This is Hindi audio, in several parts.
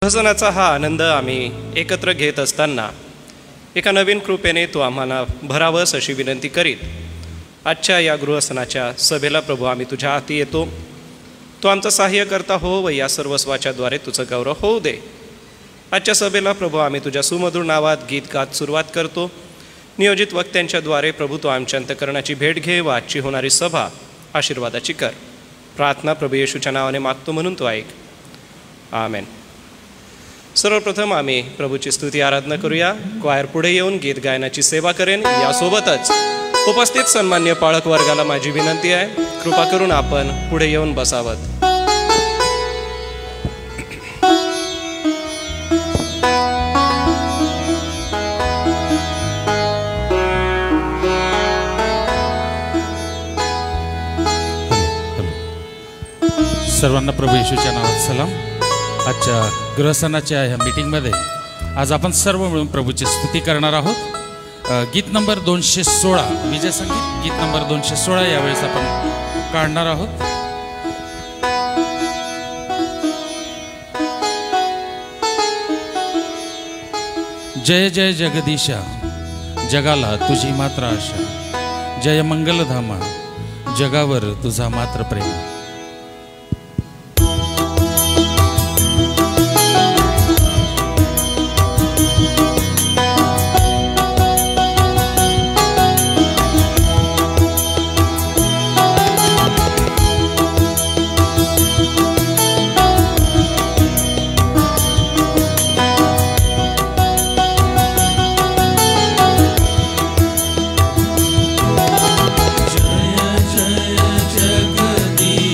प्रहसनाचा हा आनंद आम्ही एकत्र घेत असताना एका नवीन कृपेने तू आम्हाला भरावस अशी विनंती करीत आजच्या या गृहस्थानाच्या सभेला प्रभू आम्ही तुझ्या हाती येतो. तो आमचा सहाय्य करता हो व या सर्वस्वाच्याद्वारे तुझं गौरव होऊ दे. आजच्या सभेला प्रभू आम्ही तुझ्या सुमधुर नावात गीत गात सुरुवात करतो. नियोजित वक्त्यांच्याद्वारे प्रभू तो आमच्या अंतकरणाची भेट घे व आजची होणारी सभा आशीर्वादाची कर. प्रार्थना प्रभू येशूच्या नावाने मागतो म्हणून तो ऐक. आमेन. सर्वप्रथम आम्ही प्रभूची स्तुती आराधना करूया. क्वायर पुढे येऊन गीत गायनाची सेवा करेन. यासोबतच उपस्थित सन्मान्य पाळक वर्गाला माझी विनंती आहे, कृपा करून आपण पुढे येऊन बसावं. सर्वांना प्रभू येशूच्या नावात सलाम. आजच्या गृहस्थानाच्या ह्या मीटिंगमध्ये आज आपण सर्व मिळून प्रभूची स्तुती करणार आहोत. गीत नंबर 216 विजय संगीत गीत नंबर 216 यावेळेस आपण काढणार आहोत. जय जय जगदीशा, जगाला तुझी मात्र आशा, जय मंगलधामा, जगावर तुझा मात्र प्रेम. जय जय जगदीश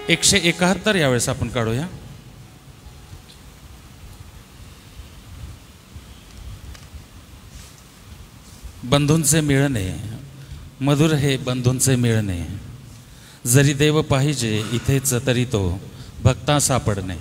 171 यावेळेस आपण काढूया. बंधूंचे मिळणे, मधुर हे बंधूंचे मिळणे, जरी देव पाहिजे इथेच तरी तो भक्ता सापडणे.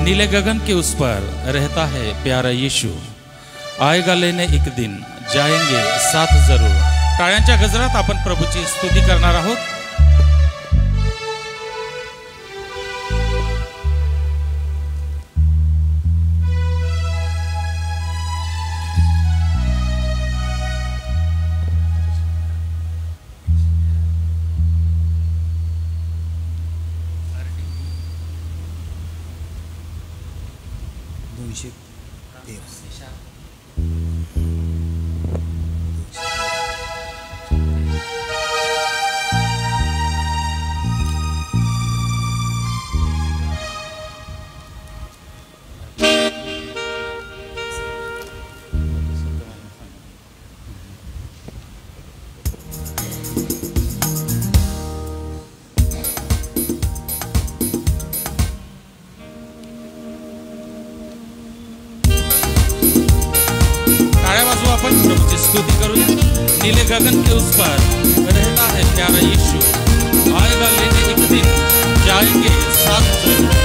नीले गगन के उस पर रहता है प्यारा यीशु, आएगा लेने एक दिन, जाएंगे साथ जरूर। टाळ्यांच्या गजरात आपण प्रभूची स्तुती करणार आहोत। स्तुति करूँ। नीले गगन के उस पर रहता है प्यारा यीशु, आएगा लेने एक दिन, जाएंगे साथ जरूर।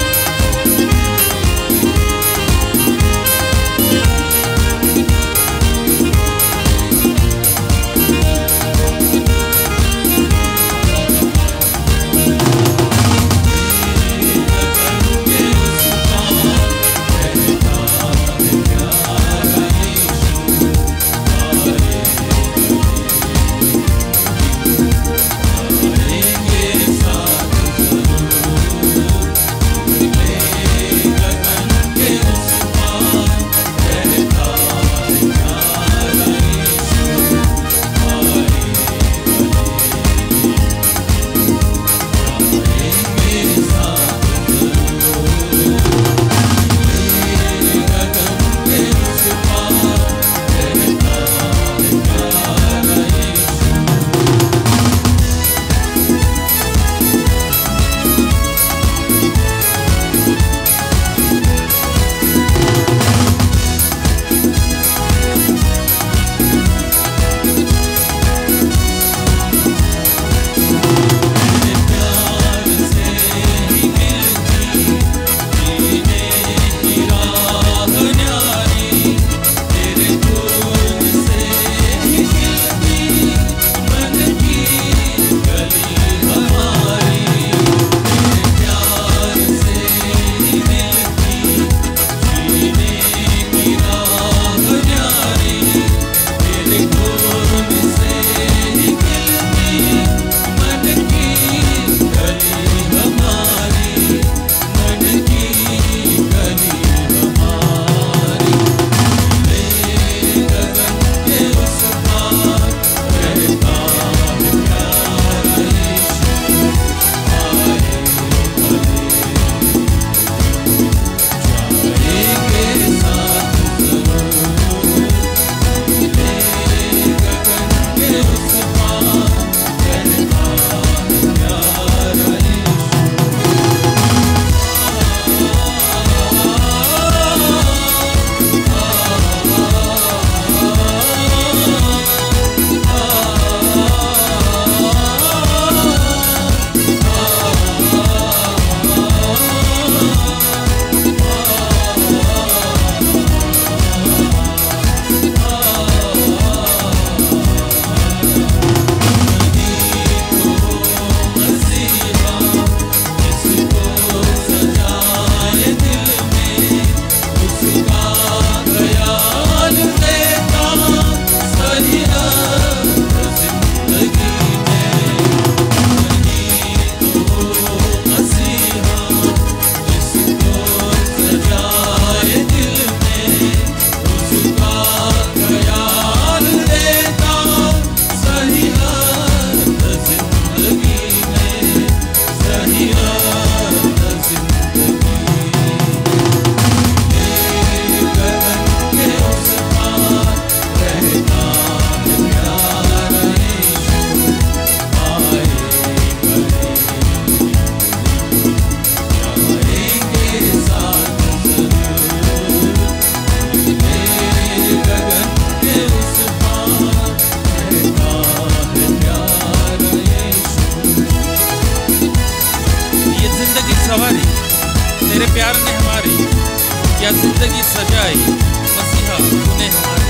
तेरे प्यार ने हमारी क्या जिंदगी सजाई मसीहा तूने हमारी।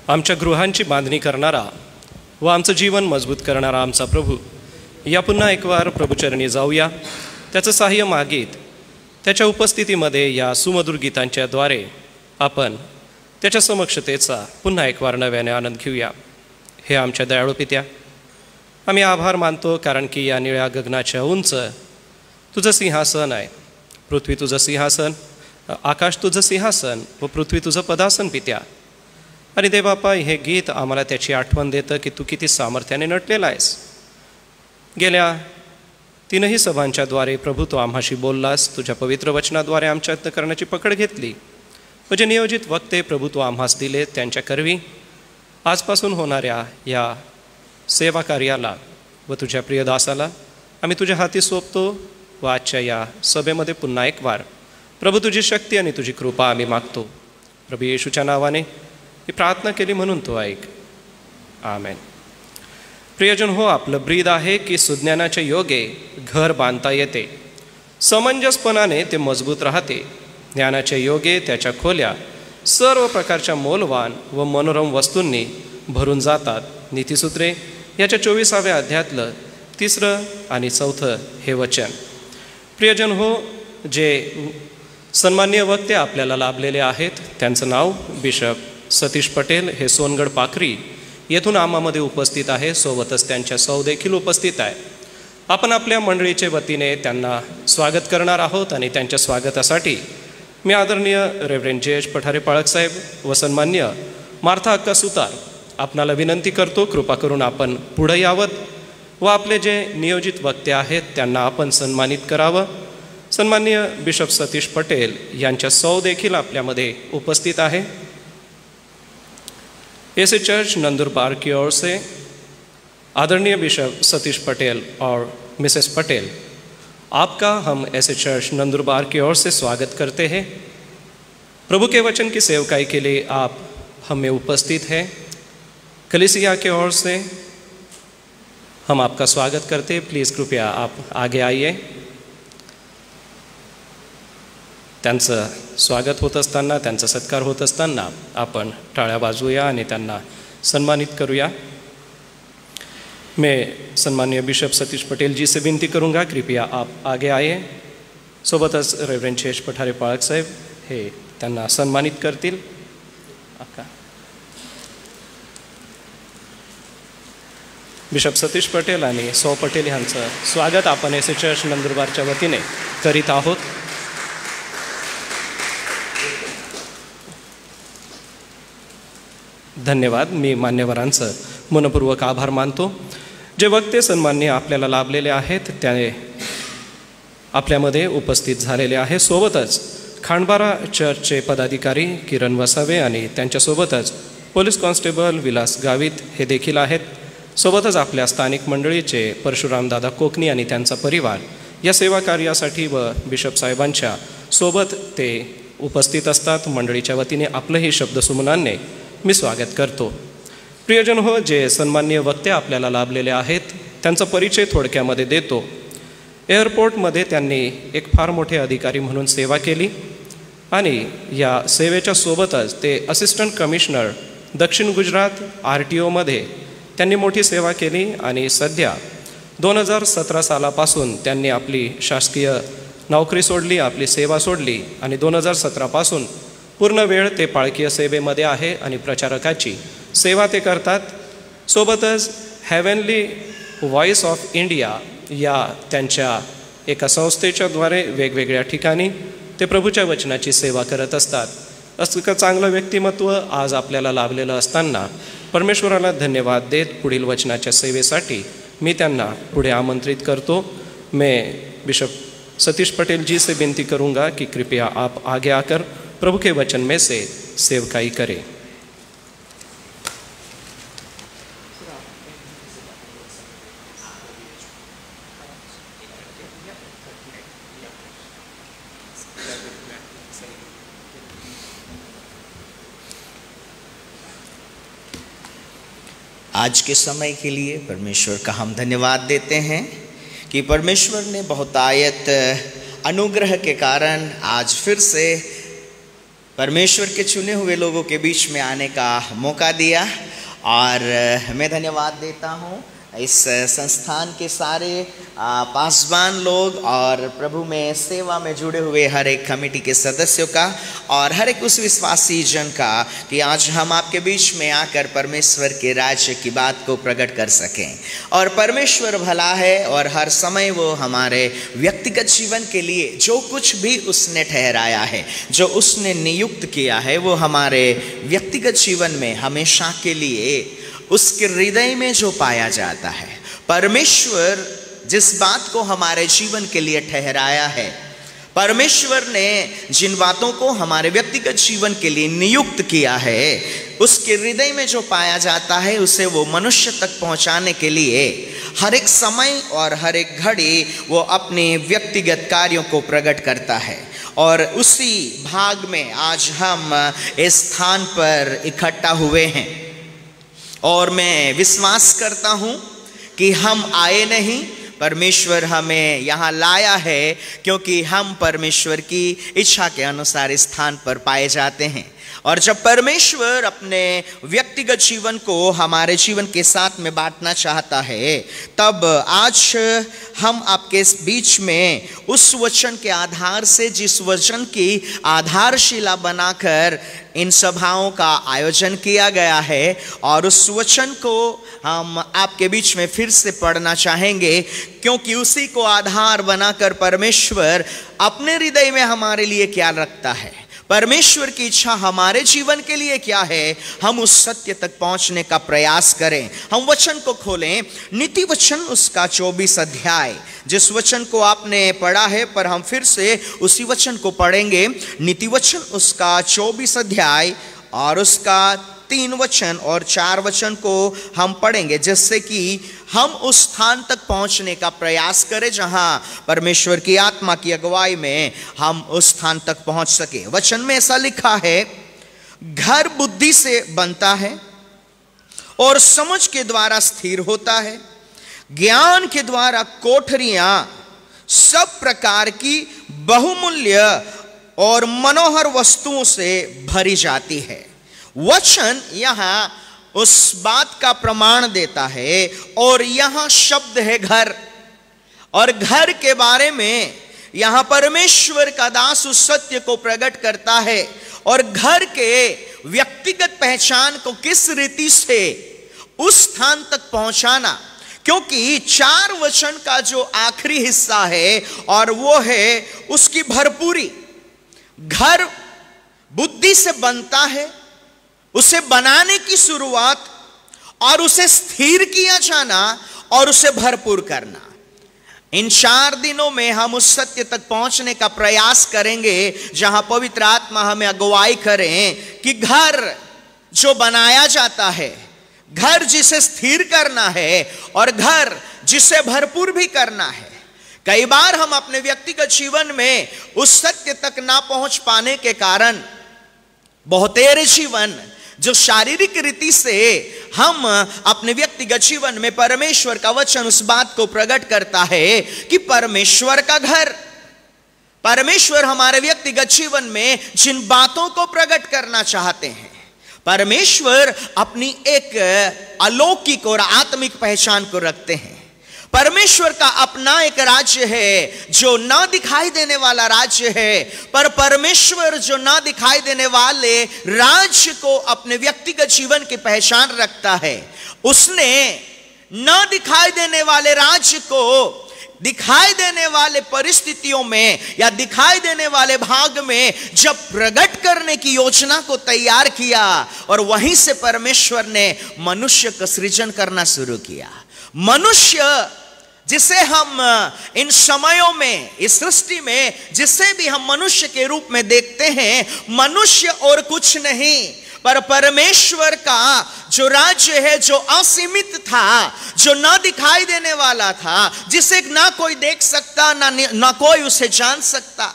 आमच्या गृहांची बांधणी करणारा व आमचं जीवन मजबूत करणारा आमचा प्रभू, या पुन्हा एक वार प्रभूचरणी जाऊया, त्याचं सहाय्य मागीत त्याच्या उपस्थितीमध्ये या सुमधुर गीतांच्या द्वारे आपण त्याच्या समक्षतेचा पुन्हा एक वार नव्याने आनंद घेऊया. हे आमच्या दयाळू पित्या, आम्ही आभार मानतो कारण की या निळ्या गगनाच्या उंच तुझं सिंहासन आहे. पृथ्वी तुझं सिंहासन, आकाश तुझं सिंहासन व पृथ्वी तुझं पदासन पित्या. आणि देवबापा, हे गीत आम्हाला त्याची आठवण देतं की तू किती सामर्थ्याने नटलेला आहेस. गेल्या 3 सभांच्याद्वारे प्रभू तू आम्हाशी बोललास, तुझ्या पवित्र वचनाद्वारे आमच्या अंतःकरणाची पकड घेतली व जे नियोजित वक्ते प्रभू तू आम्हास दिले त्यांच्या करवी आजपासून होणाऱ्या या सेवा कार्याला व तुझ्या प्रियदासाला आम्ही तुझ्या हाती सोपतो. व आजच्या या सभेमध्ये पुन्हा एक वार प्रभू तुझी शक्ती आणि तुझी कृपा आम्ही मागतो. प्रभू येशूच्या नावाने ही प्रार्थना केली म्हणून तो ऐक. आमेन. प्रियजन हो, आपलं ब्रीद आहे की सुज्ञानाच्या योगे घर बांधता येते, समंजसपणाने ते मजबूत राहते. ज्ञानाच्या योगे त्याच्या खोल्या सर्व प्रकारच्या मौल्यवान व मनोरम वस्तूंनी भरून जातात. नीतिसूत्रे याच्या 24व्या अध्यायातलं 3 आणि 4 हे वचन. प्रियजन हो, जे सन्माननीय वक्ते आपल्याला लाभलेले आहेत त्यांचं नाव बिशप सतीश पटेल, हे सोनगड पाखरी येथून आम्हामध्ये उपस्थित आहे. सोबतच त्यांच्या सौ देखील उपस्थित आहे. आपण आपल्या मंडळीच्या वतीने त्यांना स्वागत करणार आहोत आणि त्यांच्या स्वागतासाठी मी आदरणीय रेव्हरेंड जे.एच. पठारे पाळकसाहेब व सन्मान्य मार्था अक्का सुतार आपणाला विनंती करतो, कृपा करून आपण पुढे यावं व आपले जे नियोजित वक्ते आहेत त्यांना आपण सन्मानित करावं. सन्माननीय बिशप सतीश पटेल यांच्या सौ देखील आपल्यामध्ये उपस्थित आहे. ऐसे चर्च नंदुरबार की ओर से आदरणीय बिशप सतीश पटेल और मिसेस पटेल, आपका हम ऐसे चर्च नंदुरबार की ओर से स्वागत करते हैं. प्रभु के वचन की सेवकाई के लिए आप हमें उपस्थित हैं. कलीसिया के ओर से हम आपका स्वागत करते हैं. प्लीज़ कृपया आप आगे आइए. त्यांचं स्वागत होत असताना, त्यांचा सत्कार होत असताना आपण टाळ्या वाजवूया आणि त्यांना सन्मानित करूया. मैं सम्मानीय बिशप सतीश पटेल जी से विनती करूंगा, कृपया आप आगे आइए. सोबतच रेव्हरेंड जे.एच. पठारे पाळक साहेब हे त्यांना सन्मानित करतील. बिशप सतीश पटेल आणि सौ पटेल यांचं स्वागत आपण एस चर्च नंदुरबारच्या वतीने करीत आहोत. धन्यवाद. मी मान्यवरांचं मनपूर्वक आभार मानतो. जे वक्ते सन्माननीय आपल्याला लाभलेले आहेत त्याने आपल्यामध्ये उपस्थित झालेले आहे. सोबतच खांडबारा चर्चचे पदाधिकारी किरण वसावे आणि त्यांच्यासोबतच पोलीस कॉन्स्टेबल विलास गावित हे देखील आहेत. सोबतच आपल्या स्थानिक मंडळीचे परशुरामदादा कोकणी आणि त्यांचा परिवार या सेवा कार्यासाठी व बिशप साहेबांच्या सोबत ते उपस्थित असतात. मंडळीच्या वतीने आपलंही शब्दसुमनाने मी स्वागत करतो. प्रियजन हो, जे सन्माननीय वक्ते आपल्याला लाभलेले आहेत त्यांचा परिचय थोडक्यामध्ये देतो. एअरपोर्टमध्ये त्यांनी एक फार मोठे अधिकारी म्हणून सेवा केली आणि या सेवेच्या सोबतच ते असिस्टंट कमिशनर दक्षिण गुजरात RTOमध्ये त्यांनी मोठी सेवा केली आणि सध्या 2017 सालापासून त्यांनी आपली शासकीय नोकरी सोडली, आपली सेवा सोडली आणि 2017 पासून पूर्ण वेळ ते पाळकीय सेवेमध्ये आहे आणि प्रचारकाची सेवा ते करतात. सोबतच हेव्हनली व्हॉइस ऑफ इंडिया या त्यांच्या एका संस्थेच्याद्वारे वेगवेगळ्या ठिकाणी ते प्रभूच्या वचनाची सेवा करत असतात. असं चांगलं व्यक्तिमत्व आज आपल्याला लाभलेलं असताना परमेश्वराला धन्यवाद देत पुढील वचनाच्या सेवेसाठी मी त्यांना पुढे आमंत्रित करतो. मैं बिशप सतीश पटेल जी से विनती करूंगा कि कृपया आप आगे आकर प्रभु के वचन में से सेवकाई करें. आज के समय के लिए परमेश्वर का हम धन्यवाद देते हैं कि परमेश्वर ने बहुतायत अनुग्रह के कारण आज फिर से परमेश्वर के चुने हुए लोगों के बीच में आने का मौका दिया. और मैं धन्यवाद देता हूँ इस संस्थान के सारे पासवान लोग और प्रभु में सेवा में जुड़े हुए हर एक कमेटी के सदस्यों का और हर एक उस विश्वासी जन का कि आज हम आपके बीच में आकर परमेश्वर के राज्य की बात को प्रकट कर सकें. और परमेश्वर भला है और हर समय वो हमारे व्यक्तिगत जीवन के लिए जो कुछ भी उसने ठहराया है, जो उसने नियुक्त किया है, वो हमारे व्यक्तिगत जीवन में हमेशा के लिए उसके हृदय में जो पाया जाता है. परमेश्वर जिस बात को हमारे जीवन के लिए ठहराया है, परमेश्वर ने जिन बातों को हमारे व्यक्तिगत जीवन के लिए नियुक्त किया है, उसके हृदय में जो पाया जाता है उसे वो मनुष्य तक पहुंचाने के लिए हर एक समय और हर एक घड़ी वो अपने व्यक्तिगत कार्यों को प्रकट करता है. और उसी भाग में आज हम इस स्थान पर इकट्ठा हुए हैं और मैं विश्वास करता हूँ कि हम आए नहीं, परमेश्वर हमें यहाँ लाया है क्योंकि हम परमेश्वर की इच्छा के अनुसार इस स्थान पर पाए जाते हैं. और जब परमेश्वर अपने व्यक्तिगत जीवन को हमारे जीवन के साथ में बांटना चाहता है, तब आज हम आपके बीच में उस वचन के आधार से, जिस वचन की आधारशिला बनाकर इन सभाओं का आयोजन किया गया है, और उस वचन को हम आपके बीच में फिर से पढ़ना चाहेंगे क्योंकि उसी को आधार बनाकर परमेश्वर अपने हृदय में हमारे लिए क्या रखता है, परमेश्वर की इच्छा हमारे जीवन के लिए क्या है, हम उस सत्य तक पहुंचने का प्रयास करें. हम वचन को खोलें, नीति वचन उसका 24 अध्याय, जिस वचन को आपने पढ़ा है पर हम फिर से उसी वचन को पढ़ेंगे. नीति वचन उसका 24 अध्याय और उसका 3 वचन और 4 वचन को हम पढ़ेंगे, जिससे कि हम उस स्थान तक पहुंचने का प्रयास करें जहां परमेश्वर की आत्मा की अगुवाई में हम उस स्थान तक पहुंच सके. वचन में ऐसा लिखा है, घर बुद्धि से बनता है और समझ के द्वारा स्थिर होता है, ज्ञान के द्वारा कोठरियां सब प्रकार की बहुमूल्य और मनोहर वस्तुओं से भरी जाती है. वचन यहां उस बात का प्रमाण देता है और यहां शब्द है घर, और घर के बारे में यहां परमेश्वर का दास उस सत्य को प्रकट करता है और घर के व्यक्तिगत पहचान को किस रीति से उस स्थान तक पहुंचाना, क्योंकि 4 वचन का जो आखिरी हिस्सा है और वो है उसकी भरपूरी। घर बुद्धि से बनता है, उसे बनाने की शुरुआत और उसे स्थिर किया जाना और उसे भरपूर करना। इन 4 दिनों में हम उस सत्य तक पहुंचने का प्रयास करेंगे जहां पवित्र आत्मा हमें अगुवाई करें कि घर जो बनाया जाता है, घर जिसे स्थिर करना है और घर जिसे भरपूर भी करना है। कई बार हम अपने व्यक्तिगत जीवन में उस सत्य तक ना पहुंच पाने के कारण बहुतेरे जीवन जो शारीरिक रीति से हम अपने व्यक्तिगत जीवन में परमेश्वर का वचन उस बात को प्रकट करता है कि परमेश्वर का घर, परमेश्वर हमारे व्यक्तिगत जीवन में जिन बातों को प्रकट करना चाहते हैं, परमेश्वर अपनी एक अलौकिक और आत्मिक पहचान को रखते हैं। परमेश्वर का अपना एक राज्य है जो ना दिखाई देने वाला राज्य है, पर परमेश्वर जो ना दिखाई देने वाले राज्य को अपने व्यक्तिगत जीवन की पहचान रखता है, उसने ना दिखाई देने वाले राज्य को दिखाई देने वाले परिस्थितियों में या दिखाई देने वाले भाग में जब प्रकट करने की योजना को तैयार किया और वहीं से परमेश्वर ने मनुष्य का सृजन करना शुरू किया। मनुष्य जिसे हम इन समयों में, इस सृष्टि में जिसे भी हम मनुष्य के रूप में देखते हैं, मनुष्य और कुछ नहीं पर परमेश्वर का जो राज्य है, जो असीमित था, जो ना दिखाई देने वाला था, जिसे ना कोई देख सकता ना कोई उसे जान सकता,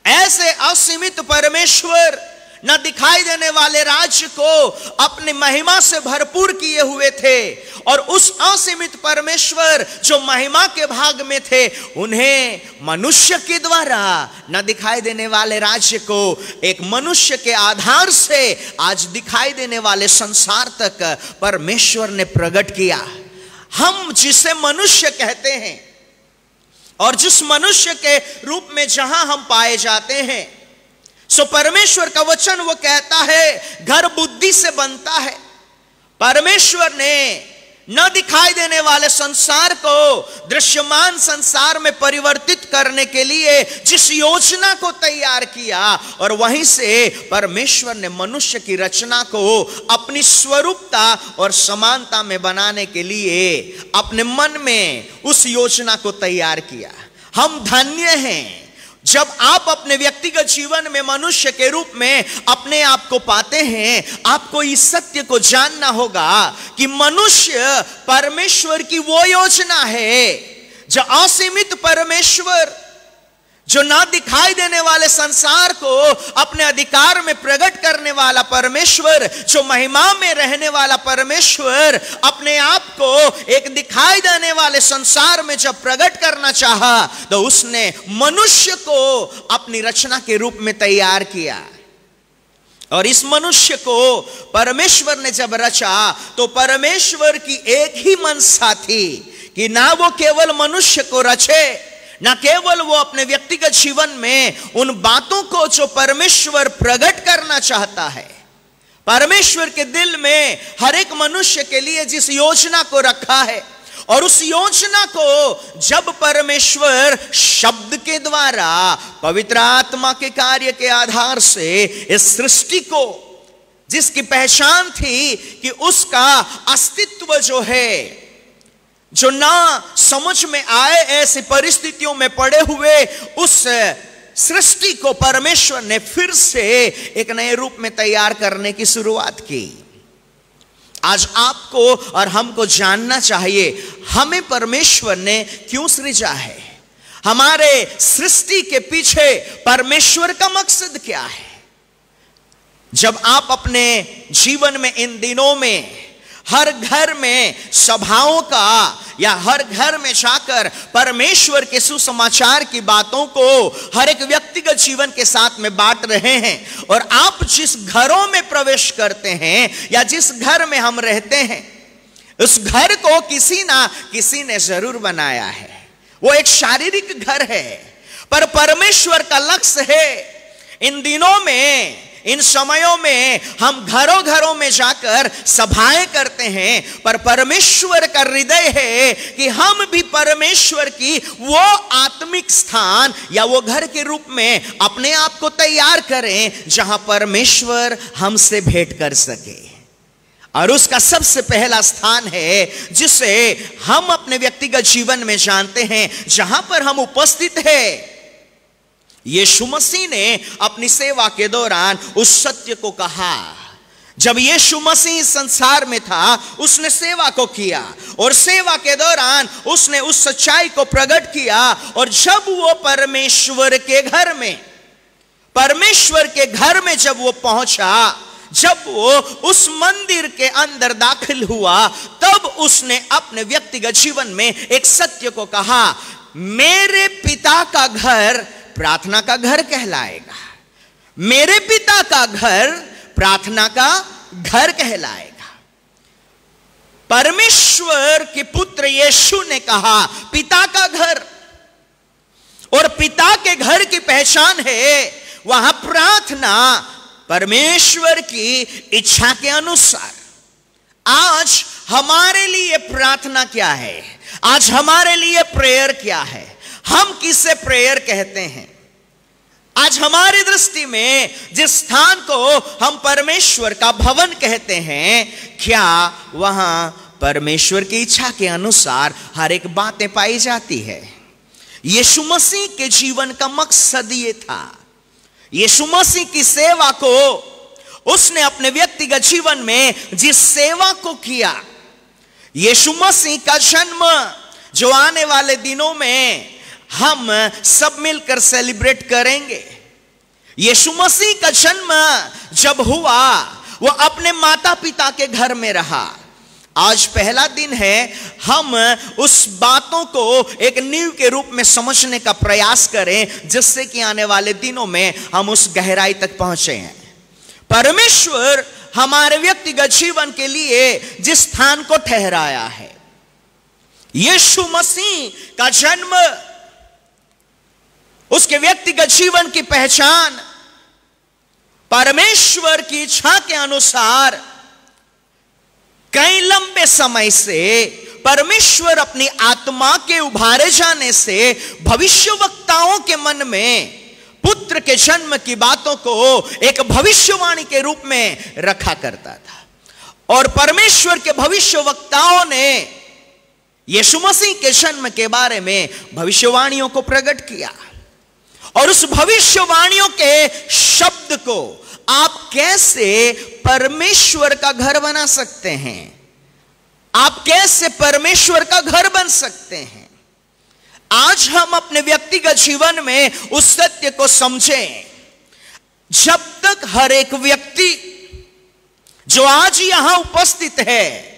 ऐसे असीमित परमेश्वर न दिखाई देने वाले राज्य को अपनी महिमा से भरपूर किए हुए थे और उस असीमित परमेश्वर जो महिमा के भाग में थे, उन्हें मनुष्य के द्वारा न दिखाई देने वाले राज्य को एक मनुष्य के आधार से आज दिखाई देने वाले संसार तक परमेश्वर ने प्रकट किया। हम जिसे मनुष्य कहते हैं और जिस मनुष्य के रूप में जहां हम पाए जाते हैं, सो परमेश्वर का वचन वो कहता है घर बुद्धि से बनता है। परमेश्वर ने न दिखाई देने वाले संसार को दृश्यमान संसार में परिवर्तित करने के लिए जिस योजना को तैयार किया और वहीं से परमेश्वर ने मनुष्य की रचना को अपनी स्वरूपता और समानता में बनाने के लिए अपने मन में उस योजना को तैयार किया। हम धन्य हैं जब आप अपने व्यक्तिगत जीवन में मनुष्य के रूप में अपने आप को पाते हैं। आपको इस सत्य को जानना होगा कि मनुष्य परमेश्वर की वो योजना है जो असीमित परमेश्वर, जो ना दिखाई देने वाले संसार को अपने अधिकार में प्रकट करने वाला परमेश्वर, जो महिमा में रहने वाला परमेश्वर अपने आप को एक दिखाई देने वाले संसार में जब प्रकट करना चाहा तो उसने मनुष्य को अपनी रचना के रूप में तैयार किया। और इस मनुष्य को परमेश्वर ने जब रचा तो परमेश्वर की एक ही मनसा थी कि ना वो केवल मनुष्य को रचे, न केवल वो अपने व्यक्तिगत जीवन में उन बातों को जो परमेश्वर प्रकट करना चाहता है, परमेश्वर के दिल में हर एक मनुष्य के लिए जिस योजना को रखा है, और उस योजना को जब परमेश्वर शब्द के द्वारा पवित्र आत्मा के कार्य के आधार से इस सृष्टि को, जिसकी पहचान थी कि उसका अस्तित्व जो है, जो ना समझ में आए ऐसी परिस्थितियों में पड़े हुए उस सृष्टि को परमेश्वर ने फिर से एक नए रूप में तैयार करने की शुरुआत की। आज आपको और हमको जानना चाहिए हमें परमेश्वर ने क्यों सृजा है, हमारे सृष्टि के पीछे परमेश्वर का मकसद क्या है। जब आप अपने जीवन में इन दिनों में हर घर में सभाओं का या हर घर में जाकर परमेश्वर के सुसमाचार की बातों को हर एक व्यक्तिगत जीवन के साथ में बांट रहे हैं, और आप जिस घरों में प्रवेश करते हैं या जिस घर में हम रहते हैं, उस घर को किसी ना किसी ने जरूर बनाया है। वो एक शारीरिक घर है, पर परमेश्वर का लक्ष्य है इन दिनों में इन समयों में हम घरों घरों में जाकर सभाएं करते हैं, पर परमेश्वर का हृदय है कि हम भी परमेश्वर की वो आत्मिक स्थान या वो घर के रूप में अपने आप को तैयार करें जहां परमेश्वर हमसे भेंट कर सके। और उसका सबसे पहला स्थान है जिसे हम अपने व्यक्तिगत जीवन में जानते हैं, जहां पर हम उपस्थित हैं। यीशु मसीह ने अपनी सेवा के दौरान उस सत्य को कहा। जब यीशु मसीह संसार में था, उसने सेवा को किया और सेवा के दौरान उसने उस सच्चाई को प्रकट किया। और जब वो परमेश्वर के घर में जब वो पहुंचा, जब वो उस मंदिर के अंदर दाखिल हुआ, तब उसने अपने व्यक्तिगत जीवन में एक सत्य को कहा, मेरे पिता का घर प्रार्थना का घर कहलाएगा। मेरे पिता का घर प्रार्थना का घर कहलाएगा। परमेश्वर के पुत्र यीशु ने कहा पिता का घर, और पिता के घर की पहचान है वहां प्रार्थना परमेश्वर की इच्छा के अनुसार। आज हमारे लिए प्रार्थना क्या है? आज हमारे लिए प्रेयर क्या है? हम किसे प्रेयर कहते हैं? आज हमारी दृष्टि में जिस स्थान को हम परमेश्वर का भवन कहते हैं, क्या वहां परमेश्वर की इच्छा के अनुसार हर एक बातें पाई जाती है? यीशु मसीह के जीवन का मकसद ये था। यीशु मसीह की सेवा को उसने अपने व्यक्तिगत जीवन में जिस सेवा को किया, यीशु मसीह का जन्म जो आने वाले दिनों में हम सब मिलकर सेलिब्रेट करेंगे। यीशु मसीह का जन्म जब हुआ, वो अपने माता पिता के घर में रहा। आज पहला दिन है, हम उस बातों को एक नींव के रूप में समझने का प्रयास करें, जिससे कि आने वाले दिनों में हम उस गहराई तक पहुंचे हैं। परमेश्वर हमारे व्यक्तिगत जीवन के लिए जिस स्थान को ठहराया है, यीशु मसीह का जन्म, उसके व्यक्तिगत जीवन की पहचान परमेश्वर की इच्छा के अनुसार कई लंबे समय से परमेश्वर अपनी आत्मा के उभारे जाने से भविष्यवक्ताओं के मन में पुत्र के जन्म की बातों को एक भविष्यवाणी के रूप में रखा करता था। और परमेश्वर के भविष्यवक्ताओं ने यीशु मसीह के जन्म के बारे में भविष्यवाणियों को प्रकट किया। और उस भविष्यवाणियों के शब्द को आप कैसे परमेश्वर का घर बना सकते हैं? आप कैसे परमेश्वर का घर बन सकते हैं? आज हम अपने व्यक्तिगत जीवन में उस सत्य को समझें। जब तक हर एक व्यक्ति जो आज यहां उपस्थित है,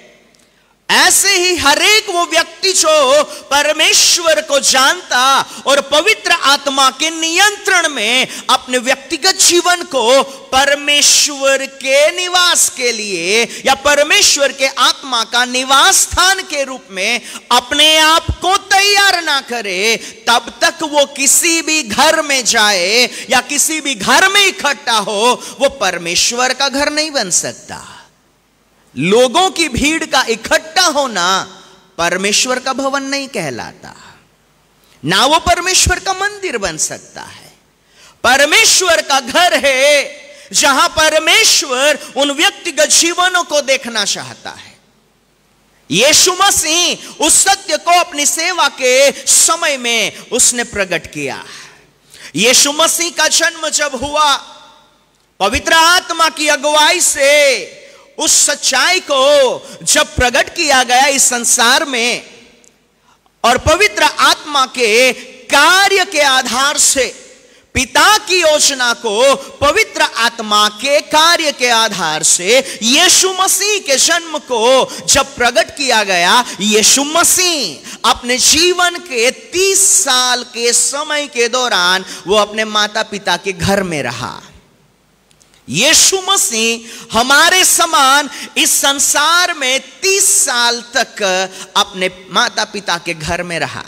ऐसे ही हर एक वो व्यक्ति जो परमेश्वर को जानता और पवित्र आत्मा के नियंत्रण में अपने व्यक्तिगत जीवन को परमेश्वर के निवास के लिए या परमेश्वर के आत्मा का निवास स्थान के रूप में अपने आप को तैयार ना करे, तब तक वो किसी भी घर में जाए या किसी भी घर में इकट्ठा हो, वो परमेश्वर का घर नहीं बन सकता। लोगों की भीड़ का इकट्ठा होना परमेश्वर का भवन नहीं कहलाता, ना वो परमेश्वर का मंदिर बन सकता है। परमेश्वर का घर है जहां परमेश्वर उन व्यक्तिगत जीवनों को देखना चाहता है। यीशु मसीह उस सत्य को अपनी सेवा के समय में उसने प्रकट किया। यीशु मसीह का जन्म जब हुआ, पवित्र आत्मा की अगुवाई से उस सच्चाई को जब प्रकट किया गया इस संसार में, और पवित्र आत्मा के कार्य के आधार से पिता की योजना को पवित्र आत्मा के कार्य के आधार से यीशु मसीह के जन्म को जब प्रकट किया गया, यीशु मसीह अपने जीवन के 30 साल के समय के दौरान वो अपने माता पिता के घर में रहा। यीशु मसीह हमारे समान इस संसार में 30 साल तक अपने माता पिता के घर में रहा।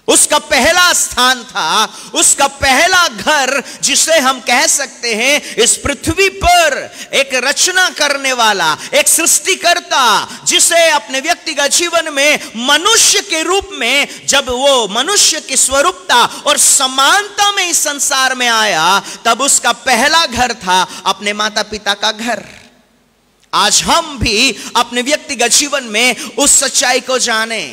उसका पहला स्थान था, उसका पहला घर, जिसे हम कह सकते हैं इस पृथ्वी पर एक रचना करने वाला, एक सृष्टिकर्ता, जिसे अपने व्यक्तिगत जीवन में मनुष्य के रूप में, जब वो मनुष्य की स्वरूपता और समानता में इस संसार में आया, तब उसका पहला घर था अपने माता पिता का घर। आज हम भी अपने व्यक्तिगत जीवन में उस सच्चाई को जाने।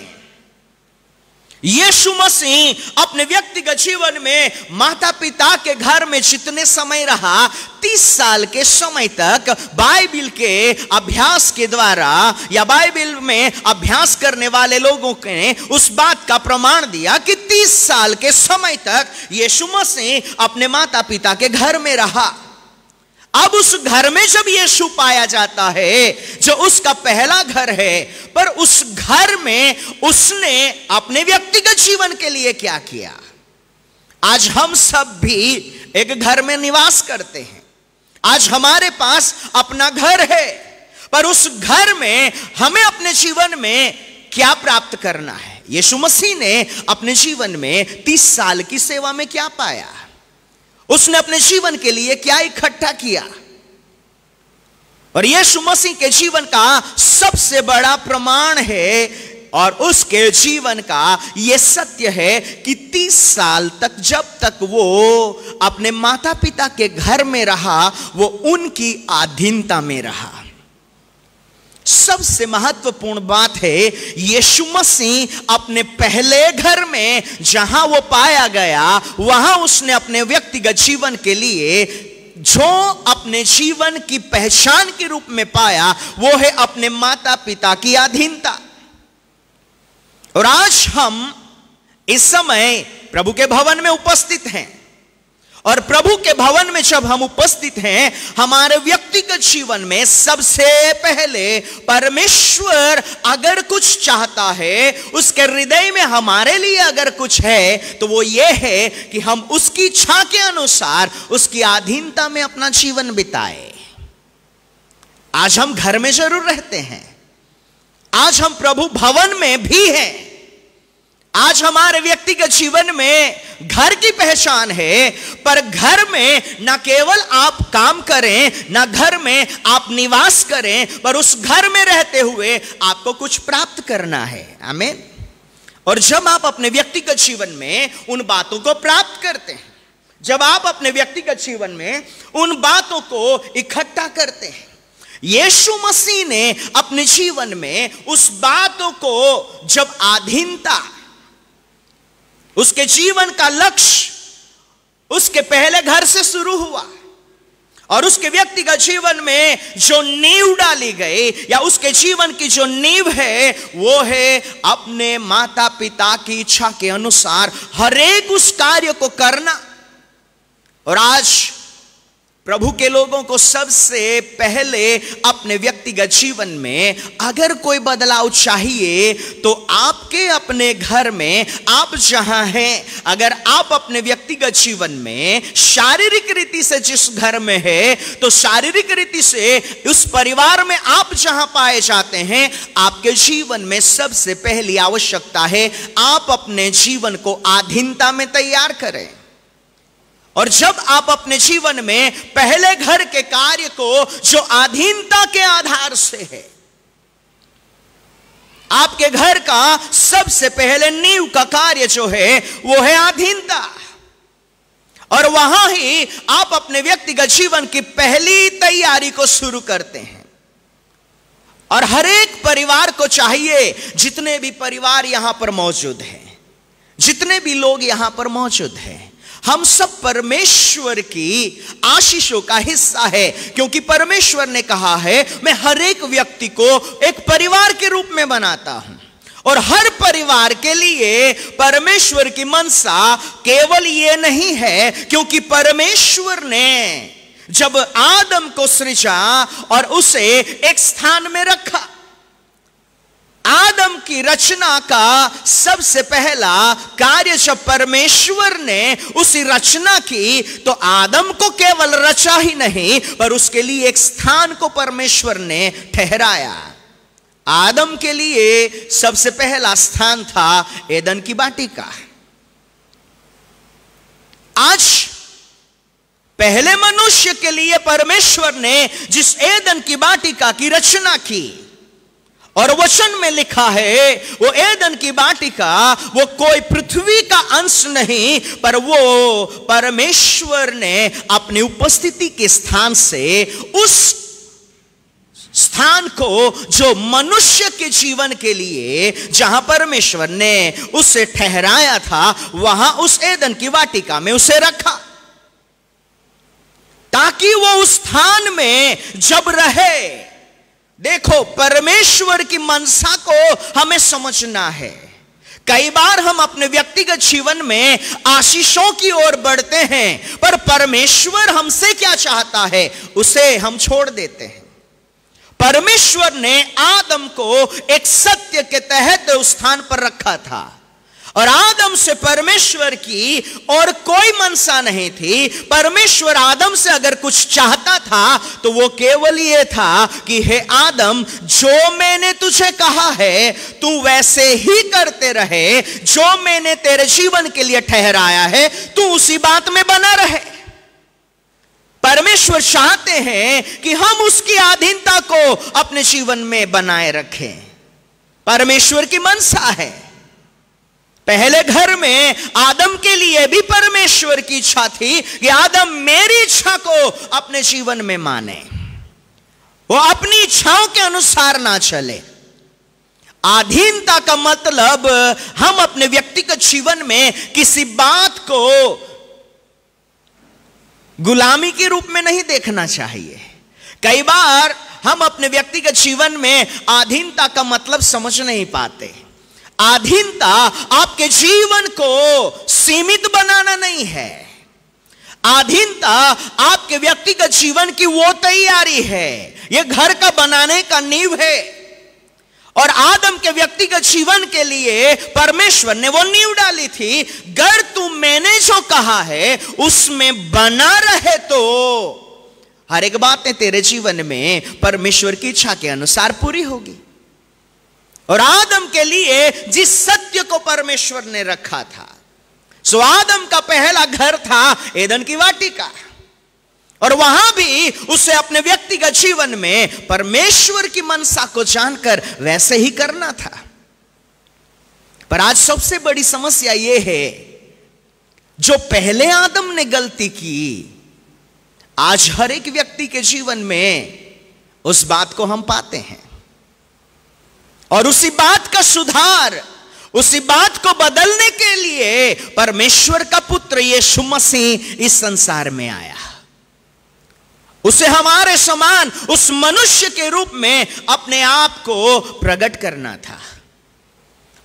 यीशु मसीह अपने व्यक्तिगत जीवन में माता पिता के घर में जितने समय रहा, 30 साल के समय तक बाइबिल के अभ्यास के द्वारा या बाइबिल में अभ्यास करने वाले लोगों ने उस बात का प्रमाण दिया कि 30 साल के समय तक यीशु मसीह अपने माता पिता के घर में रहा। अब उस घर में जब यीशु पाया जाता है, जो उसका पहला घर है, पर उस घर में उसने अपने व्यक्तिगत जीवन के लिए क्या किया? आज हम सब भी एक घर में निवास करते हैं, आज हमारे पास अपना घर है, पर उस घर में हमें अपने जीवन में क्या प्राप्त करना है? यीशु मसीह ने अपने जीवन में 30 साल की सेवा में क्या पाया? उसने अपने जीवन के लिए क्या इकट्ठा किया? और यीशु मसीह के जीवन का सबसे बड़ा प्रमाण है और उसके जीवन का यह सत्य है कि 30 साल तक, जब तक वो अपने माता पिता के घर में रहा, वो उनकी अधीनता में रहा। सबसे महत्वपूर्ण बात है, यीशु मसीह अपने पहले घर में जहां वो पाया गया, वहां उसने अपने व्यक्तिगत जीवन के लिए जो अपने जीवन की पहचान के रूप में पाया, वो है अपने माता पिता की अधीनता। और आज हम इस समय प्रभु के भवन में उपस्थित हैं, और प्रभु के भवन में जब हम उपस्थित हैं, हमारे व्यक्तिगत जीवन में सबसे पहले परमेश्वर अगर कुछ चाहता है, उसके हृदय में हमारे लिए अगर कुछ है, तो वो ये है कि हम उसकी इच्छा के अनुसार उसकी अधीनता में अपना जीवन बिताए। आज हम घर में जरूर रहते हैं, आज हम प्रभु भवन में भी हैं, आज हमारे व्यक्तिगत जीवन में घर की पहचान है, पर घर में न केवल आप काम करें, न घर में आप निवास करें, पर उस घर में रहते हुए आपको कुछ प्राप्त करना है। आमीन। और जब आप अपने व्यक्तिगत जीवन में उन बातों को प्राप्त करते हैं, जब आप अपने व्यक्तिगत जीवन में उन बातों को इकट्ठा करते हैं, यीशु मसीह ने अपने जीवन में उस बातों को जब अधीनता, उसके जीवन का लक्ष्य उसके पहले घर से शुरू हुआ, और उसके व्यक्तिगत जीवन में जो नींव डाली गई, या उसके जीवन की जो नींव है, वो है अपने माता पिता की इच्छा के अनुसार हर एक उस कार्य को करना। और आज प्रभु के लोगों को सबसे पहले अपने व्यक्तिगत जीवन में अगर कोई बदलाव चाहिए, तो आपके अपने घर में आप जहां हैं, अगर आप अपने व्यक्तिगत जीवन में शारीरिक रीति से जिस घर में है, तो शारीरिक रीति से उस परिवार में आप जहां पाए जाते हैं, आपके जीवन में सबसे पहली आवश्यकता है आप अपने जीवन को अधीनता में तैयार करें। और जब आप अपने जीवन में पहले घर के कार्य को, जो अधीनता के आधार से है, आपके घर का सबसे पहले नींव का कार्य जो है वो है अधीनता, और वहां ही आप अपने व्यक्तिगत जीवन की पहली तैयारी को शुरू करते हैं। और हर एक परिवार को चाहिए, जितने भी परिवार यहां पर मौजूद हैं, जितने भी लोग यहां पर मौजूद हैं, हम सब परमेश्वर की आशीषों का हिस्सा है, क्योंकि परमेश्वर ने कहा है मैं हर एक व्यक्ति को एक परिवार के रूप में बनाता हूं। और हर परिवार के लिए परमेश्वर की मनसा केवल ये नहीं है, क्योंकि परमेश्वर ने जब आदम को सृजा और उसे एक स्थान में रखा, आदम की रचना का सबसे पहला कार्य जब परमेश्वर ने उसी रचना की, तो आदम को केवल रचा ही नहीं, पर उसके लिए एक स्थान को परमेश्वर ने ठहराया। आदम के लिए सबसे पहला स्थान था एदन की वाटिका। पहले मनुष्य के लिए परमेश्वर ने जिस एदन की वाटिका की रचना की, और वचन में लिखा है वो एदन की वाटिका वो कोई पृथ्वी का अंश नहीं, पर वो परमेश्वर ने अपनी उपस्थिति के स्थान से उस स्थान को जो मनुष्य के जीवन के लिए जहां परमेश्वर ने उसे ठहराया था, वहां उस एदन की वाटिका में उसे रखा, ताकि वो उस स्थान में जब रहे। देखो, परमेश्वर की मनसा को हमें समझना है। कई बार हम अपने व्यक्तिगत जीवन में आशीषों की ओर बढ़ते हैं, पर परमेश्वर हमसे क्या चाहता है उसे हम छोड़ देते हैं। परमेश्वर ने आदम को एक सत्य के तहत उस स्थान पर रखा था, और आदम से परमेश्वर की और कोई मनसा नहीं थी। परमेश्वर आदम से अगर कुछ चाहता था तो वो केवल ये था कि हे आदम, जो मैंने तुझे कहा है तू वैसे ही करते रहे, जो मैंने तेरे जीवन के लिए ठहराया है तू उसी बात में बना रहे। परमेश्वर चाहते हैं कि हम उसकी अधीनता को अपने जीवन में बनाए रखें। परमेश्वर की मनसा है। पहले घर में आदम के लिए भी परमेश्वर की इच्छा थी कि आदम मेरी इच्छा को अपने जीवन में माने, वो अपनी इच्छाओं के अनुसार ना चले। अधीनता का मतलब हम अपने व्यक्तिगत जीवन में किसी बात को गुलामी के रूप में नहीं देखना चाहिए। कई बार हम अपने व्यक्तिगत जीवन में अधीनता का मतलब समझ नहीं पाते। अधीनता आपके जीवन को सीमित बनाना नहीं है। अधीनता आपके व्यक्तिगत जीवन की वो तैयारी है, यह घर का बनाने का नींव है। और आदम के व्यक्तिगत जीवन के लिए परमेश्वर ने वो नींव डाली थी। अगर तू मैंने जो कहा है उसमें बना रहे तो हर एक बातें तेरे जीवन में परमेश्वर की इच्छा के अनुसार पूरी होगी। और आदम के लिए जिस सत्य को परमेश्वर ने रखा था, सो आदम का पहला घर था एदन की वाटिका, और वहां भी उसे अपने व्यक्तिगत जीवन में परमेश्वर की मनसा को जानकर वैसे ही करना था। पर आज सबसे बड़ी समस्या यह है, जो पहले आदम ने गलती की, आज हर एक व्यक्ति के जीवन में उस बात को हम पाते हैं। और उसी बात का सुधार, उसी बात को बदलने के लिए परमेश्वर का पुत्र यीशु मसीह इस संसार में आया। उसे हमारे समान उस मनुष्य के रूप में अपने आप को प्रकट करना था,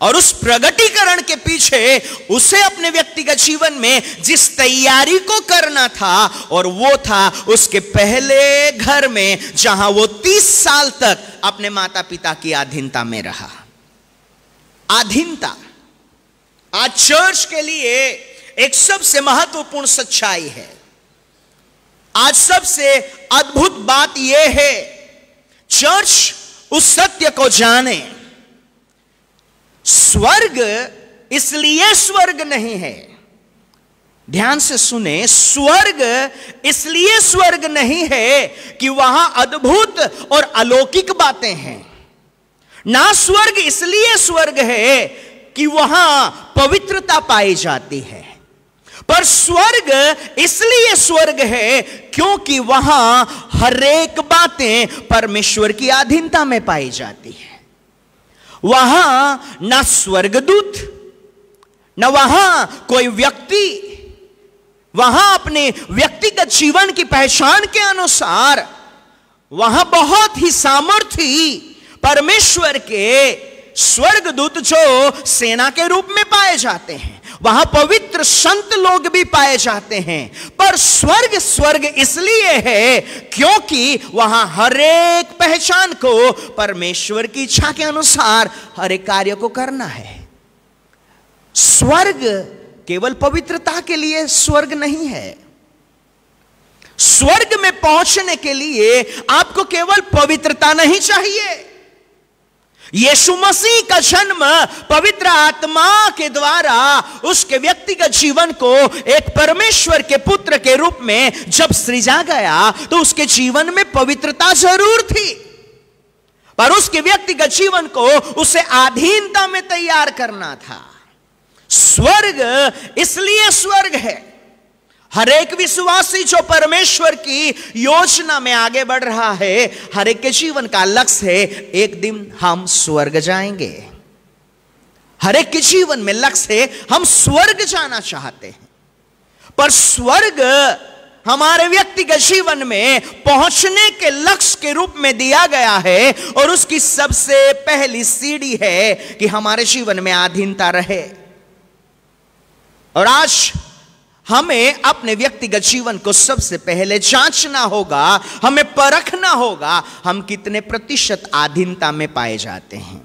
और उस प्रगटीकरण के पीछे उसे अपने व्यक्तिगत जीवन में जिस तैयारी को करना था, और वो था उसके पहले घर में जहां वो 30 साल तक अपने माता पिता की अधीनता में रहा। अधीनता आज चर्च के लिए एक सबसे महत्वपूर्ण सच्चाई है। आज सबसे अद्भुत बात यह है, चर्च उस सत्य को जाने, स्वर्ग इसलिए स्वर्ग नहीं है, ध्यान से सुने, स्वर्ग इसलिए स्वर्ग नहीं है कि वहां अद्भुत और अलौकिक बातें हैं। ना स्वर्ग इसलिए स्वर्ग है कि वहां पवित्रता पाई जाती है, पर स्वर्ग इसलिए स्वर्ग है क्योंकि वहां हर एक बातें परमेश्वर की अधीनता में पाई जाती है। वहां ना स्वर्गदूत, न वहां कोई व्यक्ति, वहां अपने व्यक्तिगत जीवन की पहचान के अनुसार वहां बहुत ही सामर्थी परमेश्वर के स्वर्गदूत जो सेना के रूप में पाए जाते हैं, वहां पवित्र संत लोग भी पाए जाते हैं। पर स्वर्ग स्वर्ग इसलिए है क्योंकि वहां हर एक पहचान को परमेश्वर की इच्छा के अनुसार हर एक कार्य को करना है। स्वर्ग केवल पवित्रता के लिए स्वर्ग नहीं है। स्वर्ग में पहुंचने के लिए आपको केवल पवित्रता नहीं चाहिए, यीशु मसीह का जन्म पवित्र आत्मा के द्वारा उसके व्यक्तिगत जीवन को एक परमेश्वर के पुत्र के रूप में जब सृजा गया तो उसके जीवन में पवित्रता जरूर थी, पर उसके व्यक्तिगत जीवन को उसे अधीनता में तैयार करना था। स्वर्ग इसलिए स्वर्ग है, हर एक विश्वासी जो परमेश्वर की योजना में आगे बढ़ रहा है, हर एक के जीवन का लक्ष्य है एक दिन हम स्वर्ग जाएंगे। हर एक के जीवन में लक्ष्य है हम स्वर्ग जाना चाहते हैं, पर स्वर्ग हमारे व्यक्तिगत जीवन में पहुंचने के लक्ष्य के रूप में दिया गया है, और उसकी सबसे पहली सीढ़ी है कि हमारे जीवन में अधीनता रहे। और आज हमें अपने व्यक्तिगत जीवन को सबसे पहले जांचना होगा, हमें परखना होगा हम कितने प्रतिशत अधीनता में पाए जाते हैं।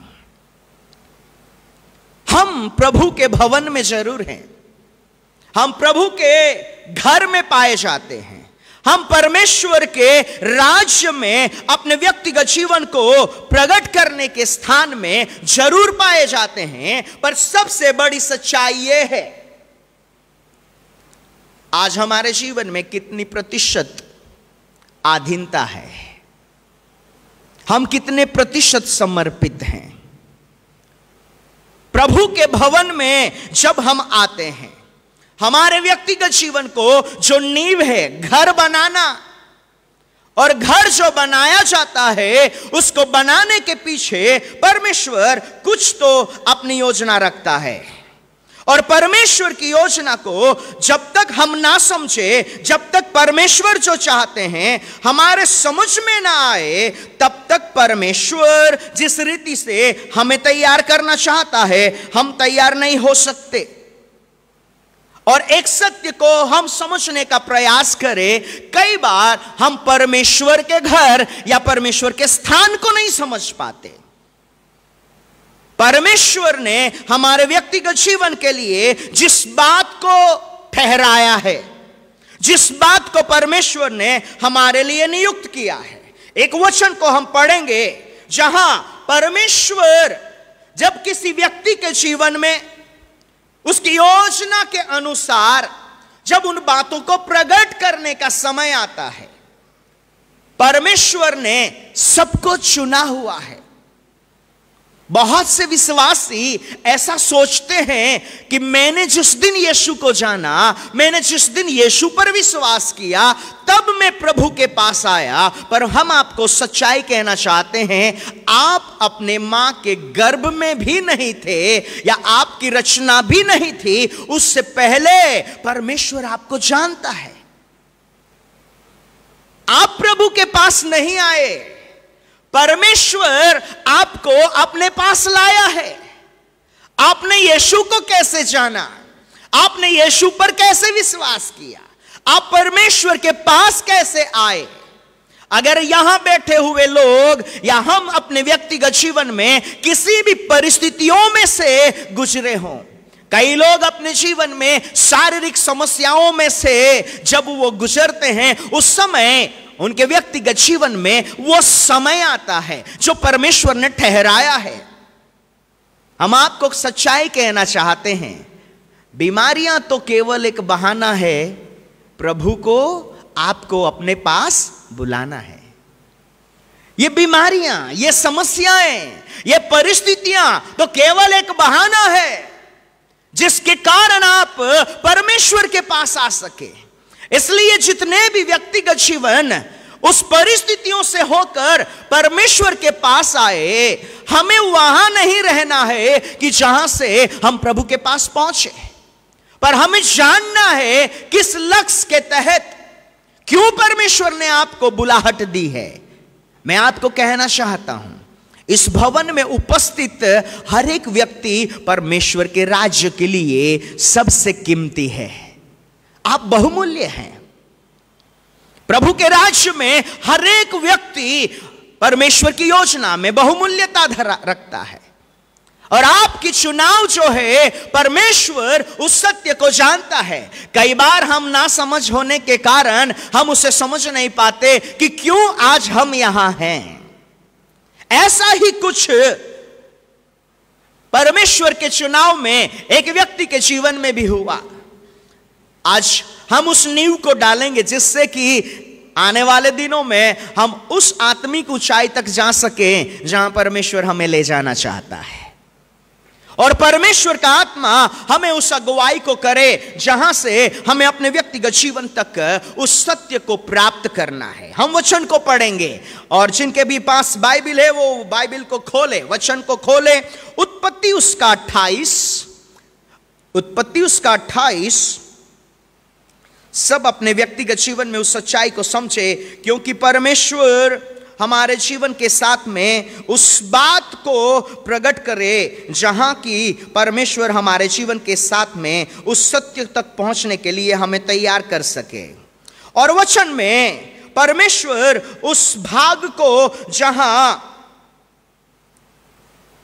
हम प्रभु के भवन में जरूर हैं, हम प्रभु के घर में पाए जाते हैं, हम परमेश्वर के राज्य में अपने व्यक्तिगत जीवन को प्रकट करने के स्थान में जरूर पाए जाते हैं, पर सबसे बड़ी सच्चाई यह है आज हमारे जीवन में कितनी प्रतिशत अधीनता है, हम कितने प्रतिशत समर्पित हैं। प्रभु के भवन में जब हम आते हैं, हमारे व्यक्तिगत जीवन को जो नींव है घर बनाना, और घर जो बनाया जाता है उसको बनाने के पीछे परमेश्वर कुछ तो अपनी योजना रखता है, और परमेश्वर की योजना को जब तक हम ना समझे, जब तक परमेश्वर जो चाहते हैं हमारे समझ में ना आए, तब तक परमेश्वर जिस रीति से हमें तैयार करना चाहता है हम तैयार नहीं हो सकते। और एक सत्य को हम समझने का प्रयास करें, कई बार हम परमेश्वर के घर या परमेश्वर के स्थान को नहीं समझ पाते। परमेश्वर ने हमारे व्यक्तिगत जीवन के लिए जिस बात को ठहराया है, जिस बात को परमेश्वर ने हमारे लिए नियुक्त किया है, एक वचन को हम पढ़ेंगे जहां परमेश्वर जब किसी व्यक्ति के जीवन में उसकी योजना के अनुसार जब उन बातों को प्रकट करने का समय आता है, परमेश्वर ने सबको चुना हुआ है। बहुत से विश्वासी ऐसा सोचते हैं कि मैंने जिस दिन यीशु को जाना, मैंने जिस दिन यीशु पर विश्वास किया, तब मैं प्रभु के पास आया। पर हम आपको सच्चाई कहना चाहते हैं, आप अपने मां के गर्भ में भी नहीं थे, या आपकी रचना भी नहीं थी, उससे पहले परमेश्वर आपको जानता है। आप प्रभु के पास नहीं आए, परमेश्वर आपको अपने पास लाया है। आपने यीशु को कैसे जाना, आपने यीशु पर कैसे विश्वास किया, आप परमेश्वर के पास कैसे आए। अगर यहां बैठे हुए लोग या हम अपने व्यक्तिगत जीवन में किसी भी परिस्थितियों में से गुजरे हों, कई लोग अपने जीवन में शारीरिक समस्याओं में से जब वो गुजरते हैं, उस समय उनके व्यक्तिगत जीवन में वो समय आता है जो परमेश्वर ने ठहराया है। हम आपको सच्चाई कहना चाहते हैं, बीमारियां तो केवल एक बहाना है, प्रभु को आपको अपने पास बुलाना है। ये बीमारियां, ये समस्याएं, ये परिस्थितियां तो केवल एक बहाना है जिसके कारण आप परमेश्वर के पास आ सके। इसलिए जितने भी व्यक्तिगत जीवन उस परिस्थितियों से होकर परमेश्वर के पास आए, हमें वहां नहीं रहना है कि जहां से हम प्रभु के पास पहुंचे, पर हमें जानना है किस लक्ष्य के तहत, क्यों परमेश्वर ने आपको बुलाहट दी है। मैं आपको कहना चाहता हूं, इस भवन में उपस्थित हर एक व्यक्ति परमेश्वर के राज्य के लिए सबसे कीमती है। आप बहुमूल्य हैं। प्रभु के राज्य में हर एक व्यक्ति परमेश्वर की योजना में बहुमूल्यता रखता है, और आपकी चुनाव जो है परमेश्वर उस सत्य को जानता है। कई बार हम ना समझ होने के कारण हम उसे समझ नहीं पाते कि क्यों आज हम यहां हैं। ऐसा ही कुछ परमेश्वर के चुनाव में एक व्यक्ति के जीवन में भी हुआ। आज हम उस नींव को डालेंगे जिससे कि आने वाले दिनों में हम उस आत्मिक ऊंचाई तक जा सके जहां परमेश्वर हमें ले जाना चाहता है, और परमेश्वर का आत्मा हमें उस अगुवाई को करे जहां से हमें अपने व्यक्तिगत जीवन तक उस सत्य को प्राप्त करना है। हम वचन को पढ़ेंगे, और जिनके भी पास बाइबिल है वो बाइबिल को खोले, वचन को खोले। उत्पत्ति उसका 28 सब अपने व्यक्तिगत जीवन में उस सच्चाई को समझे, क्योंकि परमेश्वर हमारे जीवन के साथ में उस बात को प्रकट करे जहां की परमेश्वर हमारे जीवन के साथ में उस सत्य तक पहुंचने के लिए हमें तैयार कर सके। और वचन में परमेश्वर उस भाग को जहां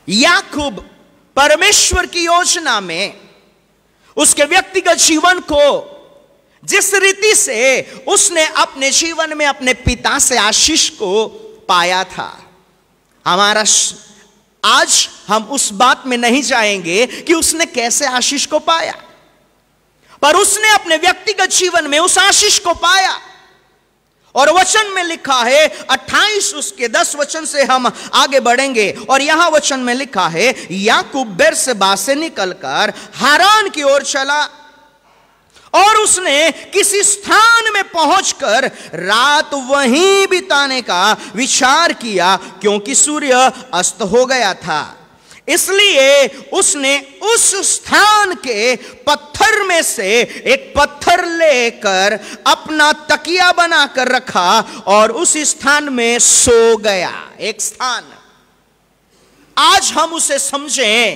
याकूब परमेश्वर की योजना में उसके व्यक्तिगत जीवन को जिस रीति से उसने अपने जीवन में अपने पिता से आशीष को पाया था, आज हम उस बात में नहीं जाएंगे कि उसने कैसे आशीष को पाया, पर उसने अपने व्यक्तिगत जीवन में उस आशीष को पाया। और वचन में लिखा है 28 उसके 10 वचन से हम आगे बढ़ेंगे, और यहां वचन में लिखा है याकूब बेर्शेबा से निकलकर हारान की ओर चला, और उसने किसी स्थान में पहुंचकर रात वहीं बिताने का विचार किया, क्योंकि सूर्य अस्त हो गया था। इसलिए उसने उस स्थान के पत्थर में से एक पत्थर लेकर अपना तकिया बनाकर रखा और उस स्थान में सो गया। एक स्थान, आज हम उसे समझें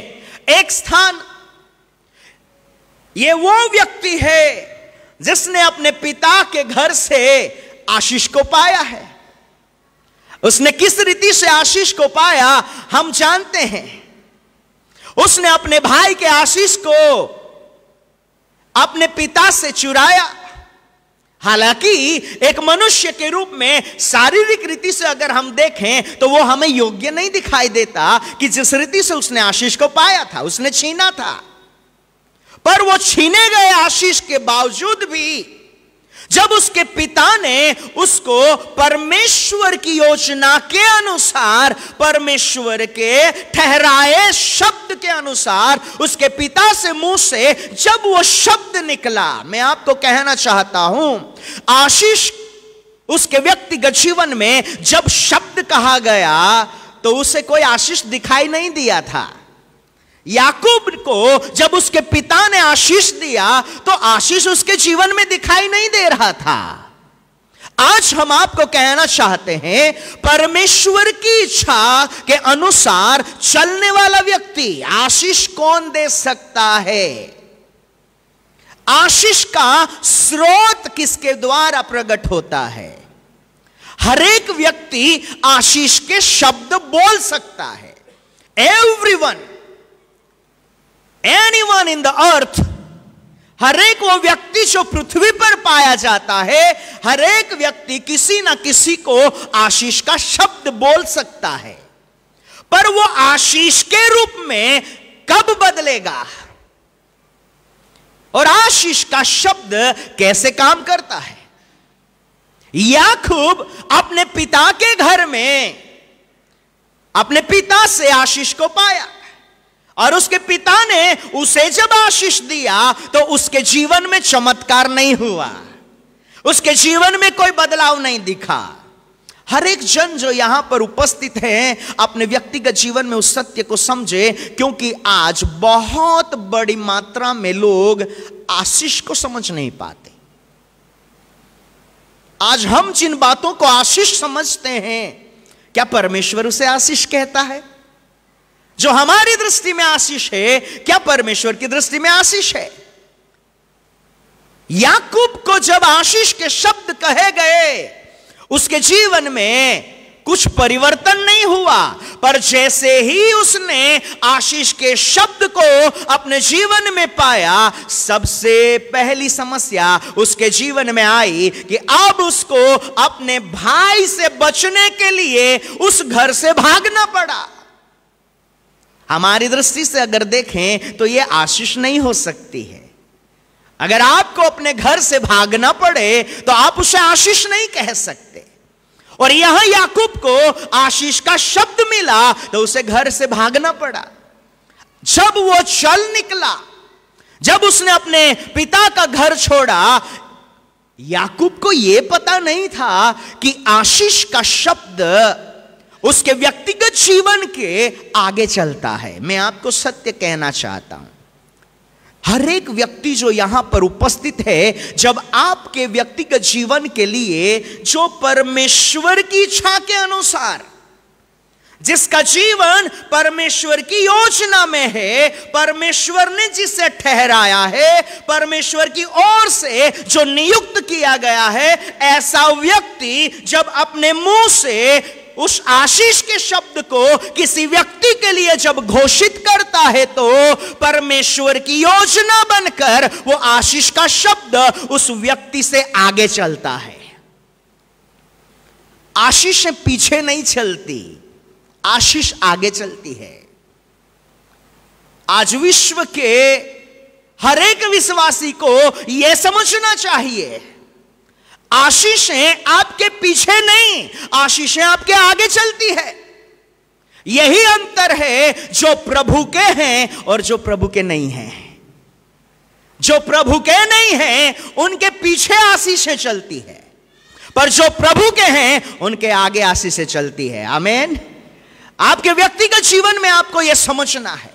एक स्थान। ये वो व्यक्ति है जिसने अपने पिता के घर से आशीष को पाया है। उसने किस रीति से आशीष को पाया हम जानते हैं। उसने अपने भाई के आशीष को अपने पिता से चुराया। हालांकि एक मनुष्य के रूप में शारीरिक रीति से अगर हम देखें तो वो हमें योग्य नहीं दिखाई देता कि जिस रीति से उसने आशीष को पाया था, उसने छीना था। पर वो छीने गए आशीष के बावजूद भी जब उसके पिता ने उसको परमेश्वर की योजना के अनुसार, परमेश्वर के ठहराए शब्द के अनुसार उसके पिता से मुंह से जब वो शब्द निकला, मैं आपको कहना चाहता हूं, आशीष उसके व्यक्तिगत जीवन में जब शब्द कहा गया तो उसे कोई आशीष दिखाई नहीं दिया था। याकूब को जब उसके पिता ने आशीष दिया तो आशीष उसके जीवन में दिखाई नहीं दे रहा था। आज हम आपको कहना चाहते हैं, परमेश्वर की इच्छा के अनुसार चलने वाला व्यक्ति आशीष कौन दे सकता है? आशीष का स्रोत किसके द्वारा प्रकट होता है? हर एक व्यक्ति आशीष के शब्द बोल सकता है। Everyone, anyone in the earth, हर एक वो व्यक्ति जो पृथ्वी पर पाया जाता है, हर एक व्यक्ति किसी ना किसी को आशीष का शब्द बोल सकता है। पर वो आशीष के रूप में कब बदलेगा और आशीष का शब्द कैसे काम करता है? याकूब अपने पिता के घर में अपने पिता से आशीष को पाया, और उसके पिता ने उसे जब आशीष दिया तो उसके जीवन में चमत्कार नहीं हुआ, उसके जीवन में कोई बदलाव नहीं दिखा। हर एक जन जो यहां पर उपस्थित है अपने व्यक्तिगत जीवन में उस सत्य को समझे, क्योंकि आज बहुत बड़ी मात्रा में लोग आशीष को समझ नहीं पाते। आज हम जिन बातों को आशीष समझते हैं, क्या परमेश्वर उसे आशीष कहता है? जो हमारी दृष्टि में आशीष है, क्या परमेश्वर की दृष्टि में आशीष है? याकूब को जब आशीष के शब्द कहे गए, उसके जीवन में कुछ परिवर्तन नहीं हुआ, पर जैसे ही उसने आशीष के शब्द को अपने जीवन में पाया, सबसे पहली समस्या उसके जीवन में आई कि अब उसको अपने भाई से बचने के लिए उस घर से भागना पड़ा। हमारी दृष्टि से अगर देखें तो यह आशीष नहीं हो सकती है। अगर आपको अपने घर से भागना पड़े तो आप उसे आशीष नहीं कह सकते। और यहां याकूब को आशीष का शब्द मिला तो उसे घर से भागना पड़ा। जब वो चल निकला, जब उसने अपने पिता का घर छोड़ा, याकूब को यह पता नहीं था कि आशीष का शब्द उसके व्यक्तिगत जीवन के आगे चलता है। मैं आपको सत्य कहना चाहता हूं, हर एक व्यक्ति जो यहां पर उपस्थित है, जब आपके व्यक्तिगत जीवन के लिए जो परमेश्वर की इच्छा के अनुसार, जिसका जीवन परमेश्वर की योजना में है, परमेश्वर ने जिसे ठहराया है, परमेश्वर की ओर से जो नियुक्त किया गया है, ऐसा व्यक्ति जब अपने मुंह से उस आशीष के शब्द को किसी व्यक्ति के लिए जब घोषित करता है तो परमेश्वर की योजना बनकर वो आशीष का शब्द उस व्यक्ति से आगे चलता है। आशीष पीछे नहीं चलती, आशीष आगे चलती है। आज विश्व के हर एक विश्वासी को यह समझना चाहिए, आशीषें आपके पीछे नहीं, आशीषें आपके आगे चलती है। यही अंतर है जो प्रभु के हैं और जो प्रभु के नहीं हैं। जो प्रभु के नहीं हैं उनके पीछे आशीषें चलती है, पर जो प्रभु के हैं उनके आगे आशीषें चलती है। आमीन। आपके व्यक्तिगत जीवन में आपको यह समझना है।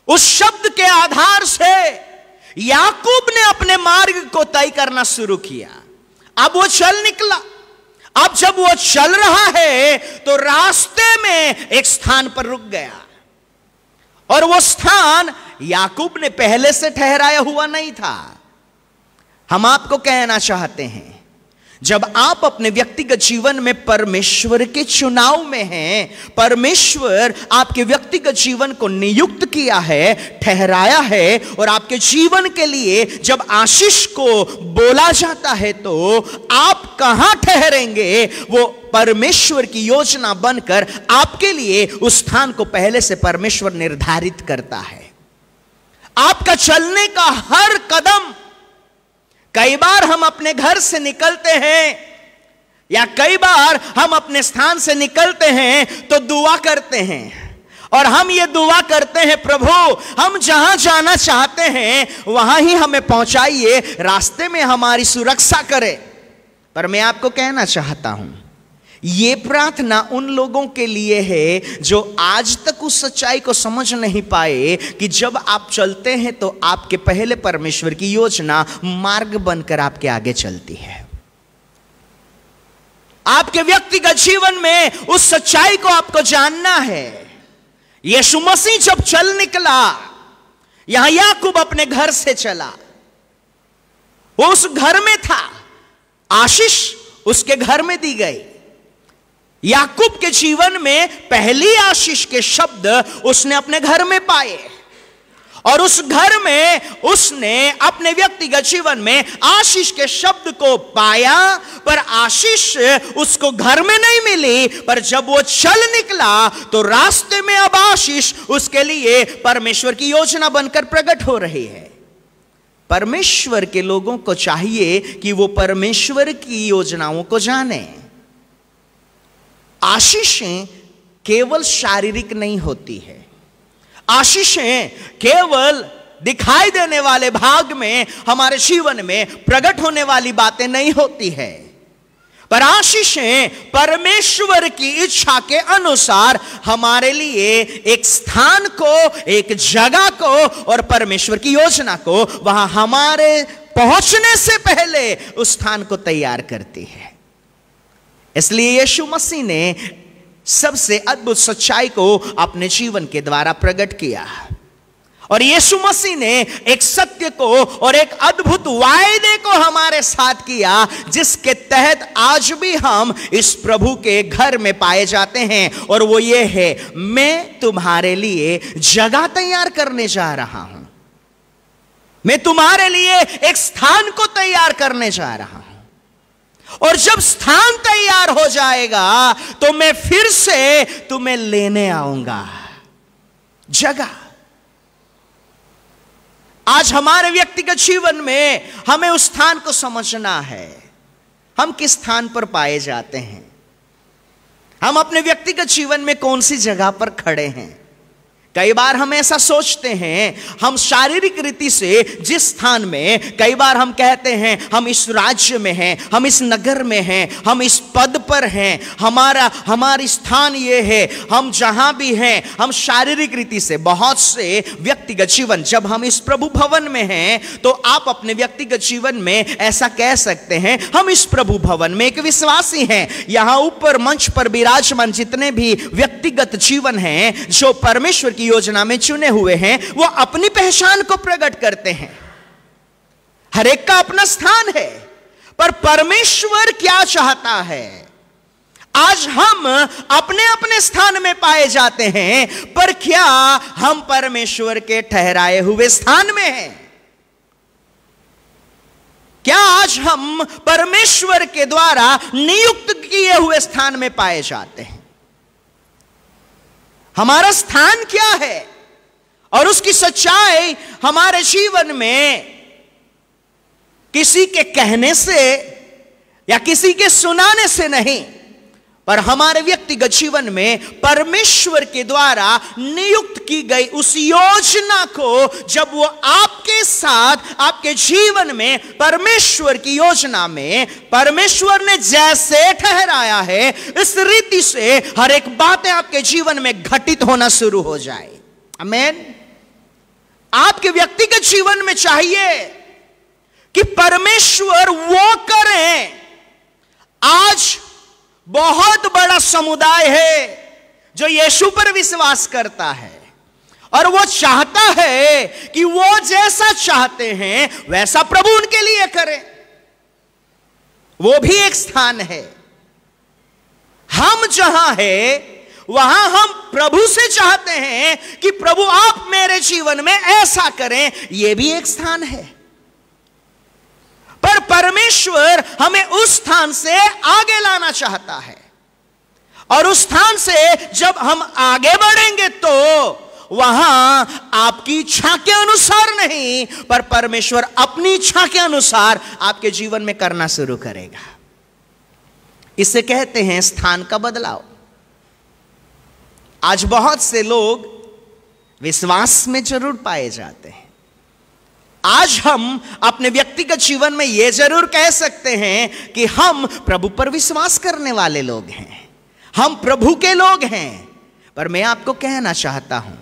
उस शब्द के आधार से याकूब ने अपने मार्ग को तय करना शुरू किया। अब वो चल निकला। अब जब वो चल रहा है तो रास्ते में एक स्थान पर रुक गया, और वो स्थान याकूब ने पहले से ठहराया हुआ नहीं था। हम आपको कहना चाहते हैं, जब आप अपने व्यक्तिगत जीवन में परमेश्वर के चुनाव में हैं, परमेश्वर आपके व्यक्तिगत जीवन को नियुक्त किया है, ठहराया है, और आपके जीवन के लिए जब आशीष को बोला जाता है तो आप कहां ठहरेंगे, वो परमेश्वर की योजना बनकर आपके लिए उस स्थान को पहले से परमेश्वर निर्धारित करता है। आपका चलने का हर कदम, कई बार हम अपने घर से निकलते हैं या कई बार हम अपने स्थान से निकलते हैं तो दुआ करते हैं, और हम ये दुआ करते हैं, प्रभु हम जहां जाना चाहते हैं वहां ही हमें पहुंचाइए, रास्ते में हमारी सुरक्षा करें। पर मैं आपको कहना चाहता हूं, ये प्रार्थना उन लोगों के लिए है जो आज तक उस सच्चाई को समझ नहीं पाए कि जब आप चलते हैं तो आपके पहले परमेश्वर की योजना मार्ग बनकर आपके आगे चलती है। आपके व्यक्तिगत जीवन में उस सच्चाई को आपको जानना है। यीशु मसीह जब चल निकला, यहां याकूब अपने घर से चला, वो उस घर में था, आशीष उसके घर में दी गई। याकूब के जीवन में पहली आशीष के शब्द उसने अपने घर में पाए, और उस घर में उसने अपने व्यक्तिगत जीवन में आशीष के शब्द को पाया, पर आशीष उसको घर में नहीं मिली। पर जब वो चल निकला तो रास्ते में अब आशीष उसके लिए परमेश्वर की योजना बनकर प्रकट हो रही है। परमेश्वर के लोगों को चाहिए कि वो परमेश्वर की योजनाओं को जाने। आशीषें केवल शारीरिक नहीं होती है, आशीषें केवल दिखाई देने वाले भाग में हमारे जीवन में प्रकट होने वाली बातें नहीं होती है, पर आशीषें परमेश्वर की इच्छा के अनुसार हमारे लिए एक स्थान को, एक जगह को और परमेश्वर की योजना को वहां हमारे पहुंचने से पहले उस स्थान को तैयार करती है। इसलिए यीशु मसीह ने सबसे अद्भुत सच्चाई को अपने जीवन के द्वारा प्रकट किया, और यीशु मसीह ने एक सत्य को और एक अद्भुत वायदे को हमारे साथ किया, जिसके तहत आज भी हम इस प्रभु के घर में पाए जाते हैं, और वो ये है, मैं तुम्हारे लिए जगह तैयार करने जा रहा हूं, मैं तुम्हारे लिए एक स्थान को तैयार करने जा रहा हूं, और जब स्थान तैयार हो जाएगा तो मैं फिर से तुम्हें लेने आऊंगा। जगह। आज हमारे व्यक्तिगत जीवन में हमें उस स्थान को समझना है, हम किस स्थान पर पाए जाते हैं, हम अपने व्यक्तिगत जीवन में कौन सी जगह पर खड़े हैं। कई बार हम ऐसा सोचते हैं, हम शारीरिक रीति से जिस स्थान में, कई बार हम कहते हैं हम इस राज्य में हैं, हम इस नगर में हैं, हम इस पद पर हैं, हमारी स्थान ये है, हम जहां भी हैं, हम शारीरिक रीति से बहुत से व्यक्तिगत जीवन, जब हम इस प्रभु भवन में हैं तो आप अपने व्यक्तिगत जीवन में ऐसा कह सकते हैं, हम इस प्रभु भवन में एक विश्वासी हैं। यहां ऊपर मंच पर विराजमान जितने भी व्यक्तिगत जीवन हैं जो परमेश्वर की योजना में चुने हुए हैं, वो अपनी पहचान को प्रकट करते हैं। हर एक का अपना स्थान है, पर परमेश्वर क्या चाहता है? आज हम अपने अपने स्थान में पाए जाते हैं, पर क्या हम परमेश्वर के ठहराए हुए स्थान में हैं? क्या आज हम परमेश्वर के द्वारा नियुक्त किए हुए स्थान में पाए जाते हैं? हमारा स्थान क्या है? और उसकी सच्चाई हमारे जीवन में किसी के कहने से या किसी के सुनाने से नहीं, पर हमारे व्यक्तिगत जीवन में परमेश्वर के द्वारा नियुक्त की गई उस योजना को जब वो आपके साथ आपके जीवन में परमेश्वर की योजना में परमेश्वर ने जैसे ठहराया है, इस रीति से हर एक बातें आपके जीवन में घटित होना शुरू हो जाए। आमीन। आपके व्यक्तिगत जीवन में चाहिए कि परमेश्वर वो करें। आज बहुत बड़ा समुदाय है जो यीशु पर विश्वास करता है और वो चाहता है कि वो जैसा चाहते हैं वैसा प्रभु उनके लिए करे। वो भी एक स्थान है। हम जहां है वहां हम प्रभु से चाहते हैं कि प्रभु आप मेरे जीवन में ऐसा करें, यह भी एक स्थान है। पर परमेश्वर हमें उस स्थान से आगे लाना चाहता है, और उस स्थान से जब हम आगे बढ़ेंगे तो वहां आपकी इच्छा के अनुसार नहीं, पर परमेश्वर अपनी इच्छा के अनुसार आपके जीवन में करना शुरू करेगा। इसे कहते हैं स्थान का बदलाव। आज बहुत से लोग विश्वास में जरूर पाए जाते हैं। आज हम अपने व्यक्तिगत जीवन में यह जरूर कह सकते हैं कि हम प्रभु पर विश्वास करने वाले लोग हैं, हम प्रभु के लोग हैं। पर मैं आपको कहना चाहता हूं,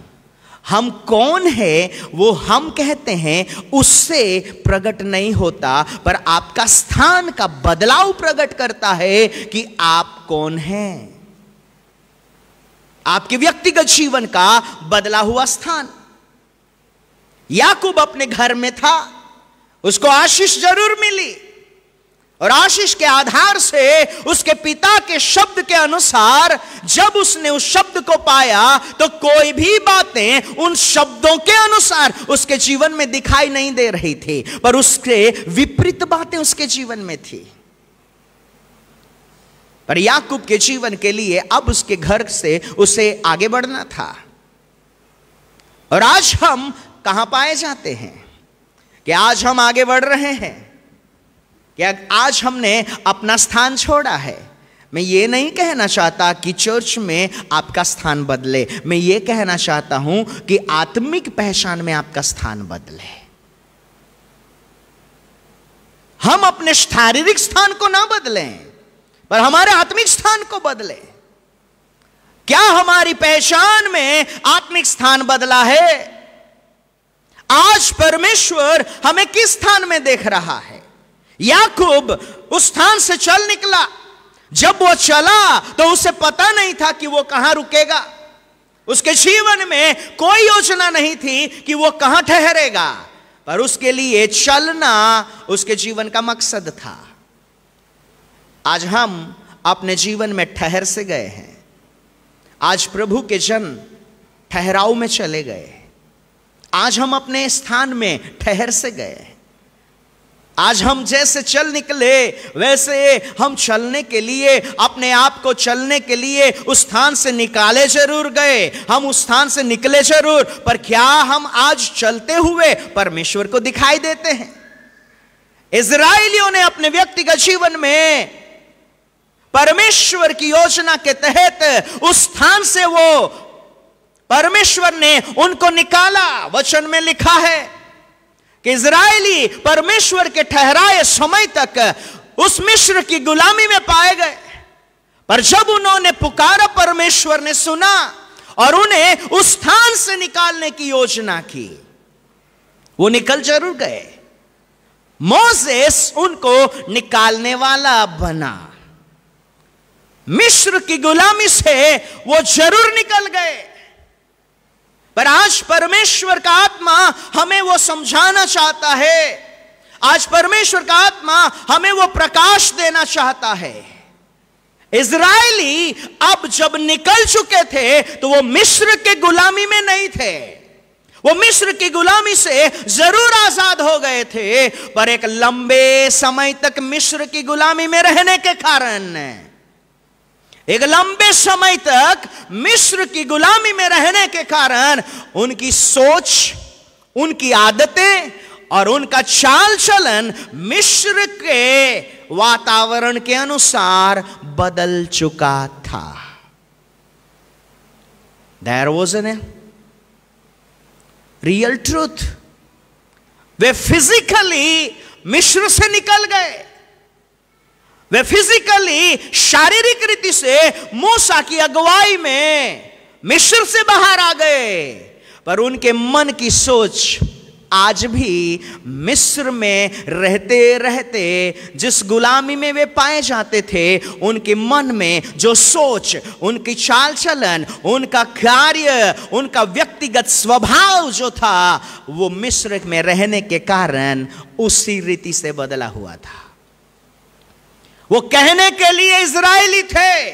हम कौन है वो हम कहते हैं उससे प्रकट नहीं होता, पर आपका स्थान का बदलाव प्रकट करता है कि आप कौन हैं। आपके व्यक्तिगत जीवन का बदला हुआ स्थान। याकूब अपने घर में था, उसको आशीष जरूर मिली, और आशीष के आधार से उसके पिता के शब्द के अनुसार जब उसने उस शब्द को पाया तो कोई भी बातें उन शब्दों के अनुसार उसके जीवन में दिखाई नहीं दे रही थी, पर उसके विपरीत बातें उसके जीवन में थी। पर याकूब के जीवन के लिए अब उसके घर से उसे आगे बढ़ना था। और आज हम कहां पाए जाते हैं कि आज हम आगे बढ़ रहे हैं, क्या आज हमने अपना स्थान छोड़ा है। मैं ये नहीं कहना चाहता कि चर्च में आपका स्थान बदले, मैं ये कहना चाहता हूं कि आत्मिक पहचान में आपका स्थान बदले। हम अपने शारीरिक स्थान को ना बदलें, पर हमारे आत्मिक स्थान को बदले। क्या हमारी पहचान में आत्मिक स्थान बदला है? आज परमेश्वर हमें किस स्थान में देख रहा है? याकूब उस स्थान से चल निकला। जब वो चला तो उसे पता नहीं था कि वो कहां रुकेगा। उसके जीवन में कोई योजना नहीं थी कि वो कहां ठहरेगा, पर उसके लिए चलना उसके जीवन का मकसद था। आज हम अपने जीवन में ठहर से गए हैं। आज प्रभु के जन ठहराव में चले गए। आज हम अपने स्थान में ठहर से गए। आज हम जैसे चल निकले वैसे हम चलने के लिए, अपने आप को चलने के लिए उस स्थान से निकाले जरूर गए, हम उस स्थान से निकले जरूर, पर क्या हम आज चलते हुए परमेश्वर को दिखाई देते हैं? इज़राइलियों ने अपने व्यक्तिगत जीवन में परमेश्वर की योजना के तहत उस स्थान से वो परमेश्वर ने उनको निकाला। वचन में लिखा है कि इज़राइली परमेश्वर के ठहराए समय तक उस मिस्र की गुलामी में पाए गए, पर जब उन्होंने पुकारा परमेश्वर ने सुना और उन्हें उस स्थान से निकालने की योजना की, वो निकल जरूर गए। मोसेस उनको निकालने वाला बना, मिस्र की गुलामी से वो जरूर निकल गए। पर आज परमेश्वर का आत्मा हमें वो समझाना चाहता है, आज परमेश्वर का आत्मा हमें वो प्रकाश देना चाहता है। इज़राइली अब जब निकल चुके थे तो वो मिस्र के गुलामी में नहीं थे, वो मिस्र की गुलामी से जरूर आजाद हो गए थे, पर एक लंबे समय तक मिस्र की गुलामी में रहने के कारण, एक लंबे समय तक मिस्र की गुलामी में रहने के कारण उनकी सोच, उनकी आदतें और उनका चाल चलन मिस्र के वातावरण के अनुसार बदल चुका था। There was a real truth। Way physically मिस्र से निकल गए, वे फिजिकली शारीरिक रीति से मूसा की अगुवाई में मिस्र से बाहर आ गए, पर उनके मन की सोच आज भी मिस्र में रहते रहते जिस गुलामी में वे पाए जाते थे, उनके मन में जो सोच, उनकी चाल चलन, उनका कार्य, उनका व्यक्तिगत स्वभाव जो था, वो मिस्र में रहने के कारण उसी रीति से बदला हुआ था। वो कहने के लिए इज़राइली थे,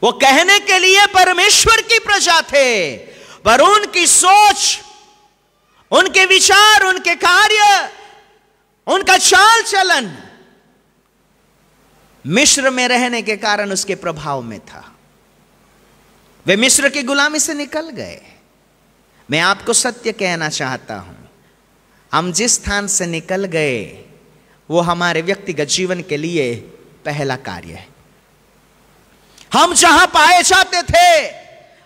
वो कहने के लिए परमेश्वर की प्रजा थे, पर उनकी सोच, उनके विचार, उनके कार्य, उनका चाल चलन मिस्र में रहने के कारण उसके प्रभाव में था। वे मिस्र की गुलामी से निकल गए। मैं आपको सत्य कहना चाहता हूं, हम जिस स्थान से निकल गए वो हमारे व्यक्तिगत जीवन के लिए पहला कार्य है। हम जहां पाए जाते थे,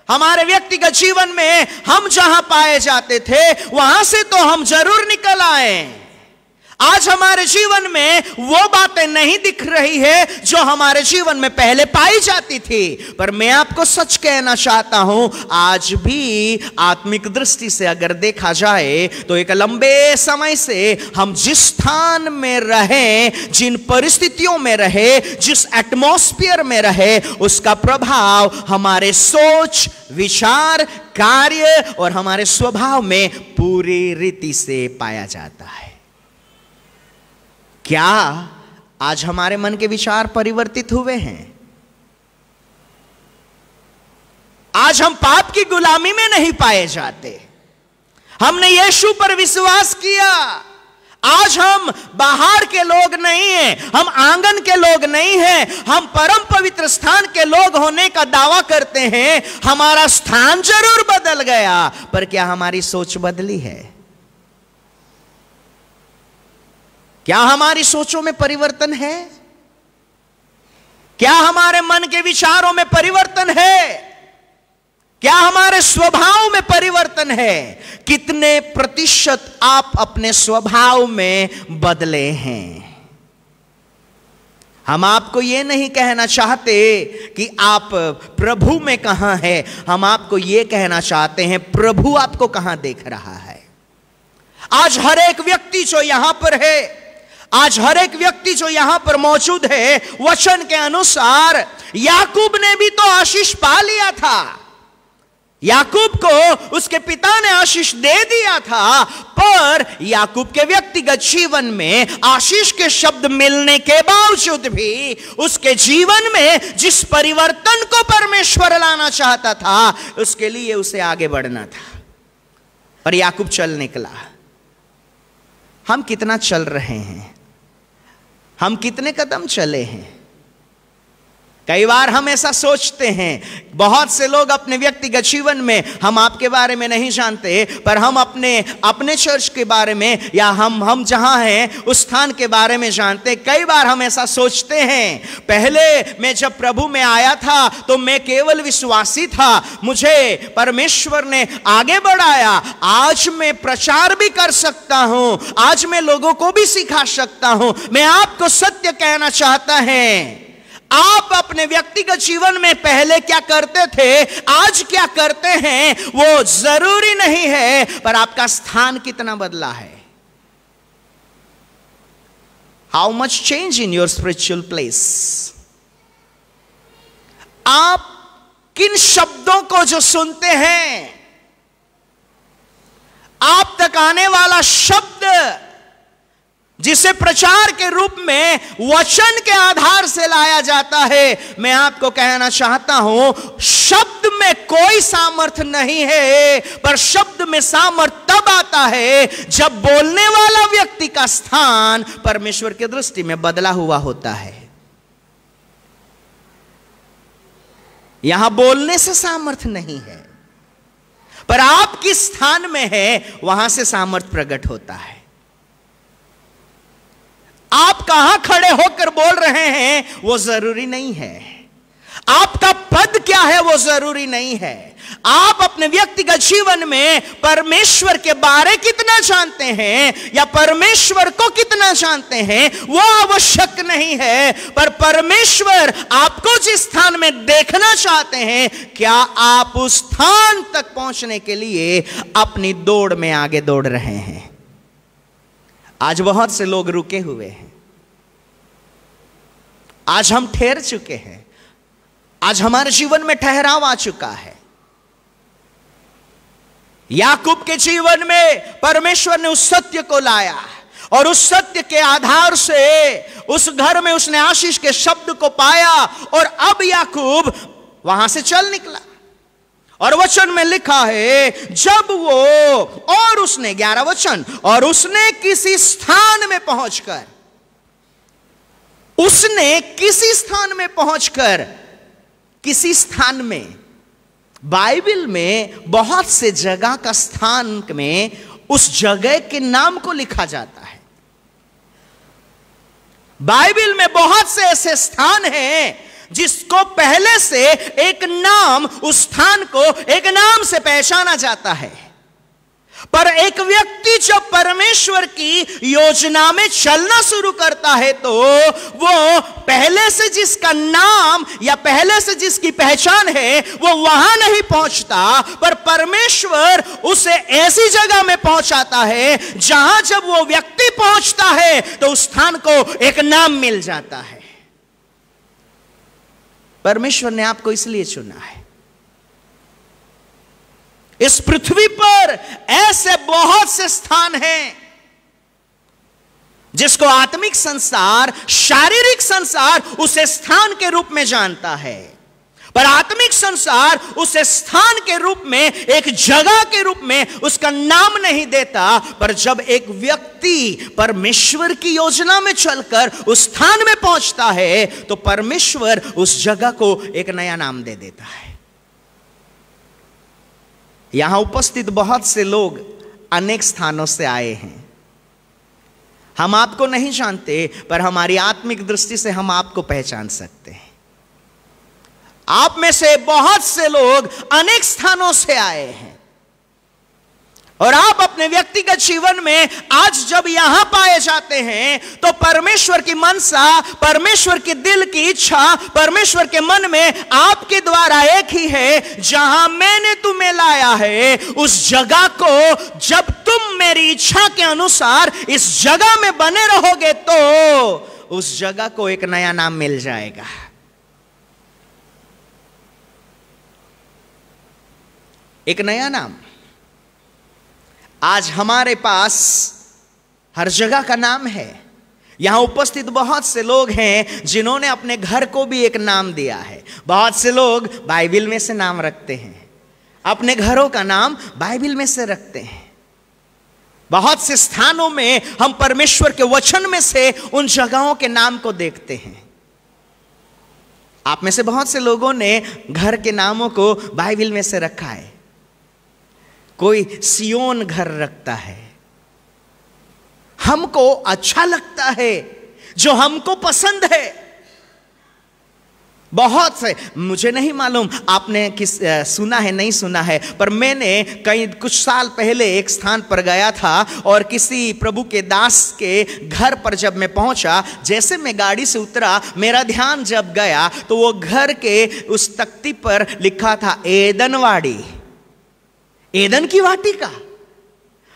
हमारे व्यक्तिगत जीवन में हम जहां पाए जाते थे, वहां से तो हम जरूर निकल आए। आज हमारे जीवन में वो बातें नहीं दिख रही है जो हमारे जीवन में पहले पाई जाती थी, पर मैं आपको सच कहना चाहता हूं, आज भी आत्मिक दृष्टि से अगर देखा जाए तो एक लंबे समय से हम जिस स्थान में रहे, जिन परिस्थितियों में रहे, जिस एटमॉस्फेयर में रहे, उसका प्रभाव हमारे सोच, विचार, कार्य और हमारे स्वभाव में पूरी रीति से पाया जाता है। क्या आज हमारे मन के विचार परिवर्तित हुए हैं? आज हम पाप की गुलामी में नहीं पाए जाते। हमने यीशु पर विश्वास किया। आज हम बाहर के लोग नहीं हैं, हम आंगन के लोग नहीं हैं, हम परम पवित्र स्थान के लोग होने का दावा करते हैं। हमारा स्थान जरूर बदल गया, पर क्या हमारी सोच बदली है? क्या हमारी सोचों में परिवर्तन है? क्या हमारे मन के विचारों में परिवर्तन है? क्या हमारे स्वभाव में परिवर्तन है? कितने प्रतिशत आप अपने स्वभाव में बदले हैं? हम आपको यह नहीं कहना चाहते कि आप प्रभु में कहां हैं, हम आपको यह कहना चाहते हैं प्रभु आपको कहां देख रहा है। आज हर एक व्यक्ति जो यहां पर है, आज हर एक व्यक्ति जो यहां पर मौजूद है, वचन के अनुसार याकूब ने भी तो आशीष पा लिया था। याकूब को उसके पिता ने आशीष दे दिया था, पर याकूब के व्यक्तिगत जीवन में आशीष के शब्द मिलने के बावजूद भी उसके जीवन में जिस परिवर्तन को परमेश्वर लाना चाहता था, उसके लिए उसे आगे बढ़ना था। पर याकूब चल निकला। हम कितना चल रहे हैं, हम कितने कदम चले हैं। कई बार हम ऐसा सोचते हैं, बहुत से लोग अपने व्यक्तिगत जीवन में हम आपके बारे में नहीं जानते, पर हम अपने चर्च के बारे में या हम जहां हैं उस स्थान के बारे में जानते। कई बार हम ऐसा सोचते हैं, पहले मैं जब प्रभु में आया था तो मैं केवल विश्वासी था, मुझे परमेश्वर ने आगे बढ़ाया, आज मैं प्रचार भी कर सकता हूं, आज मैं लोगों को भी सिखा सकता हूं। मैं आपको सत्य कहना चाहता है, आप अपने व्यक्तिगत जीवन में पहले क्या करते थे, आज क्या करते हैं, वो जरूरी नहीं है, पर आपका स्थान कितना बदला है। How much change in your spiritual place. आप किन शब्दों को जो सुनते हैं, आप तक आने वाला शब्द जिसे प्रचार के रूप में वचन के आधार से लाया जाता है, मैं आपको कहना चाहता हूं, शब्द में कोई सामर्थ्य नहीं है, पर शब्द में सामर्थ्य तब आता है जब बोलने वाला व्यक्ति का स्थान परमेश्वर की दृष्टि में बदला हुआ होता है। यहां बोलने से सामर्थ्य नहीं है, पर आप किस स्थान में है वहां से सामर्थ्य प्रकट होता है। आप कहां खड़े होकर बोल रहे हैं वो जरूरी नहीं है, आपका पद क्या है वो जरूरी नहीं है। आप अपने व्यक्तिगत जीवन में परमेश्वर के बारे कितना जानते हैं या परमेश्वर को कितना जानते हैं वो आवश्यक नहीं है, पर परमेश्वर आपको जिस स्थान में देखना चाहते हैं, क्या आप उस स्थान तक पहुंचने के लिए अपनी दौड़ में आगे दौड़ रहे हैं। आज बहुत से लोग रुके हुए हैं, आज हम ठहर चुके हैं, आज हमारे जीवन में ठहराव आ चुका है। याकूब के जीवन में परमेश्वर ने उस सत्य को लाया और उस सत्य के आधार से उस घर में उसने आशीष के शब्द को पाया और अब याकूब वहां से चल निकला। और वचन में लिखा है, जब वो और उसने 11 वचन, और उसने किसी स्थान में पहुंचकर, उसने किसी स्थान में पहुंचकर, किसी स्थान में, बाइबल में बहुत से जगह का स्थान में उस जगह के नाम को लिखा जाता है। बाइबल में बहुत से ऐसे स्थान हैं जिसको पहले से एक नाम, उस स्थान को एक नाम से पहचाना जाता है, पर एक व्यक्ति जब परमेश्वर की योजना में चलना शुरू करता है तो वो पहले से जिसका नाम या पहले से जिसकी पहचान है वो वहां नहीं पहुंचता, पर परमेश्वर उसे ऐसी जगह में पहुंचाता है जहां जब वो व्यक्ति पहुंचता है तो उस स्थान को एक नाम मिल जाता है। परमेश्वर ने आपको इसलिए चुना है। इस पृथ्वी पर ऐसे बहुत से स्थान हैं जिसको आत्मिक संसार, शारीरिक संसार उसे स्थान के रूप में जानता है, पर आत्मिक संसार उसे स्थान के रूप में, एक जगह के रूप में उसका नाम नहीं देता। पर जब एक व्यक्ति परमेश्वर की योजना में चलकर उस स्थान में पहुंचता है तो परमेश्वर उस जगह को एक नया नाम दे देता है। यहां उपस्थित बहुत से लोग अनेक स्थानों से आए हैं। हम आपको नहीं जानते, पर हमारी आत्मिक दृष्टि से हम आपको पहचान सकते हैं। आप में से बहुत से लोग अनेक स्थानों से आए हैं और आप अपने व्यक्तिगत जीवन में आज जब यहां पाए जाते हैं तो परमेश्वर की मनसा, परमेश्वर की दिल की इच्छा, परमेश्वर के मन में आपके द्वारा एक ही है, जहां मैंने तुम्हें लाया है उस जगह को जब तुम मेरी इच्छा के अनुसार इस जगह में बने रहोगे तो उस जगह को एक नया नाम मिल जाएगा। एक नया नाम। आज हमारे पास हर जगह का नाम है। यहां उपस्थित बहुत से लोग हैं जिन्होंने अपने घर को भी एक नाम दिया है। बहुत से लोग बाइबल में से नाम रखते हैं, अपने घरों का नाम बाइबल में से रखते हैं। बहुत से स्थानों में हम परमेश्वर के वचन में से उन जगहों के नाम को देखते हैं। आप में से बहुत से लोगों ने घर के नामों को बाइबल में से रखा है। कोई सियोन घर रखता है, हमको अच्छा लगता है, जो हमको पसंद है। बहुत से, मुझे नहीं मालूम आपने सुना है नहीं सुना है, पर मैंने कुछ साल पहले एक स्थान पर गया था और किसी प्रभु के दास के घर पर जब मैं पहुंचा, जैसे मैं गाड़ी से उतरा, मेरा ध्यान जब गया तो वो घर के उस तख्ती पर लिखा था एदनवाड़ी, एदन की वाटिका।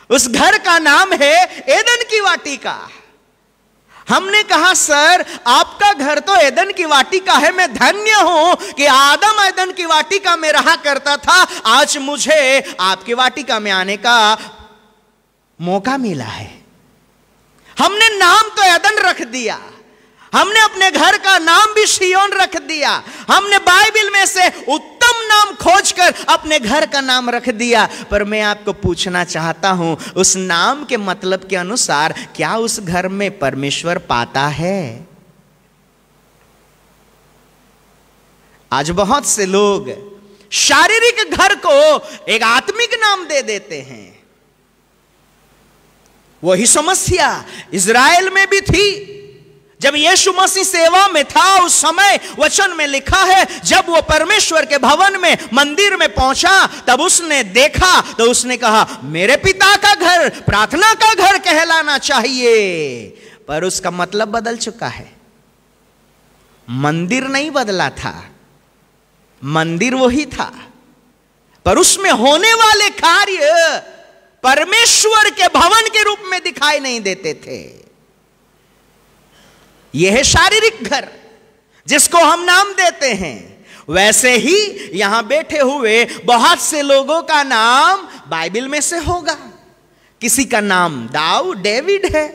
उस घर का नाम है एदन की वाटिका। हमने कहा, सर आपका घर तो एदन की वाटिका है, मैं धन्य हूं कि आदम एदन की वाटिका में रहा करता था, आज मुझे आपकी वाटिका में आने का मौका मिला है। हमने नाम तो एदन रख दिया, हमने अपने घर का नाम भी सियोन रख दिया, हमने बाइबल में से उत्तम नाम खोजकर अपने घर का नाम रख दिया। पर मैं आपको पूछना चाहता हूं, उस नाम के मतलब के अनुसार क्या उस घर में परमेश्वर पाता है? आज बहुत से लोग शारीरिक घर को एक आत्मिक नाम दे देते हैं। वही समस्या इज़राइल में भी थी। जब यीशु मसीह सेवा में था, उस समय वचन में लिखा है, जब वो परमेश्वर के भवन में, मंदिर में पहुंचा, तब उसने देखा तो उसने कहा, मेरे पिता का घर प्रार्थना का घर कहलाना चाहिए। पर उसका मतलब बदल चुका है। मंदिर नहीं बदला था, मंदिर वही था, पर उसमें होने वाले कार्य परमेश्वर के भवन के रूप में दिखाई नहीं देते थे। यह है शारीरिक घर जिसको हम नाम देते हैं। वैसे ही यहां बैठे हुए बहुत से लोगों का नाम बाइबल में से होगा। किसी का नाम डेविड है,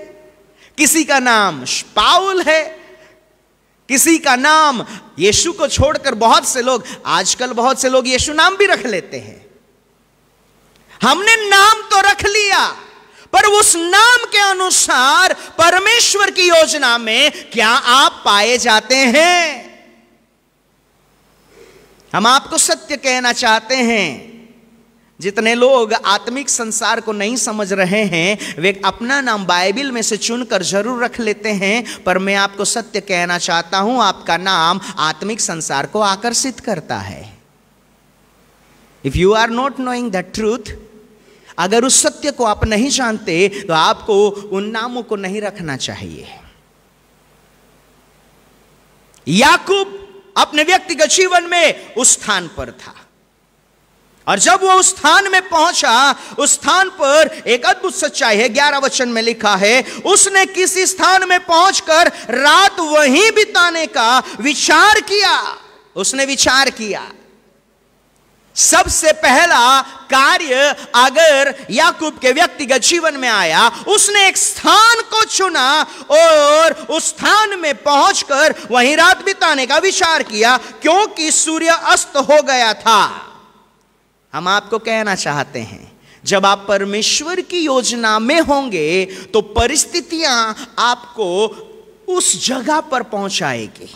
किसी का नाम पाउल है, किसी का नाम यीशु को छोड़कर बहुत से लोग, आजकल बहुत से लोग यीशु नाम भी रख लेते हैं। हमने नाम तो रख लिया, पर उस नाम के अनुसार परमेश्वर की योजना में क्या आप पाए जाते हैं? हम आपको सत्य कहना चाहते हैं, जितने लोग आत्मिक संसार को नहीं समझ रहे हैं, वे अपना नाम बाइबल में से चुनकर जरूर रख लेते हैं, पर मैं आपको सत्य कहना चाहता हूं, आपका नाम आत्मिक संसार को आकर्षित करता है। If you are not knowing the truth, अगर उस सत्य को आप नहीं जानते तो आपको उन नामों को नहीं रखना चाहिए। याकूब अपने व्यक्तिगत जीवन में उस स्थान पर था, और जब वो उस स्थान में पहुंचा, उस स्थान पर एक अद्भुत सच्चाई है। 11 वचन में लिखा है, उसने किसी स्थान में पहुंचकर रात वहीं बिताने का विचार किया। उसने विचार किया। सबसे पहला कार्य अगर याकूब के व्यक्तिगत जीवन में आया, उसने एक स्थान को चुना और उस स्थान में पहुंचकर वहीं रात बिताने का विचार किया, क्योंकि सूर्य अस्त हो गया था। हम आपको कहना चाहते हैं, जब आप परमेश्वर की योजना में होंगे तो परिस्थितियां आपको उस जगह पर पहुंचाएगी।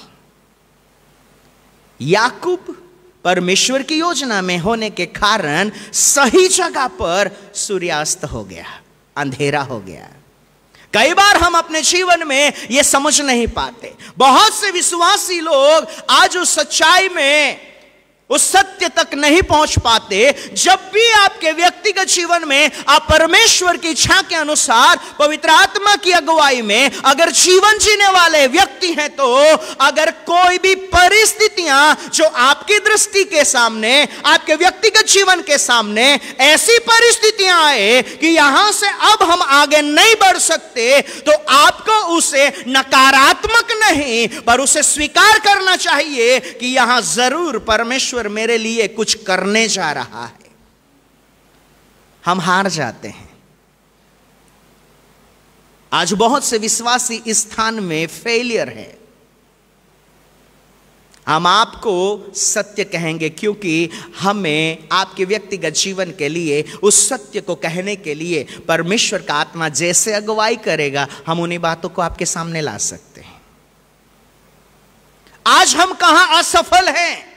याकूब परमेश्वर की योजना में होने के कारण सही जगह पर सूर्यास्त हो गया, अंधेरा हो गया। कई बार हम अपने जीवन में यह समझ नहीं पाते। बहुत से विश्वासी लोग आज उस सच्चाई में, उस सत्य तक नहीं पहुंच पाते। जब भी आपके व्यक्तिगत जीवन में आप परमेश्वर की इच्छा के अनुसार पवित्र आत्मा की अगुवाई में अगर जीवन जीने वाले व्यक्ति हैं, तो अगर कोई भी परिस्थितियां जो आपकी दृष्टि के सामने, आपके व्यक्तिगत जीवन के सामने ऐसी परिस्थितियां आए कि यहां से अब हम आगे नहीं बढ़ सकते, तो आपको उसे नकारात्मक नहीं पर उसे स्वीकार करना चाहिए कि यहां जरूर परमेश्वर मेरे लिए कुछ करने जा रहा है। हम हार जाते हैं। आज बहुत से विश्वासी इस स्थान में फेलियर है। हम आपको सत्य कहेंगे, क्योंकि हमें आपके व्यक्तिगत जीवन के लिए उस सत्य को कहने के लिए परमेश्वर का आत्मा जैसे अगुवाई करेगा, हम उन्हीं बातों को आपके सामने ला सकते हैं। आज हम कहां असफल हैं?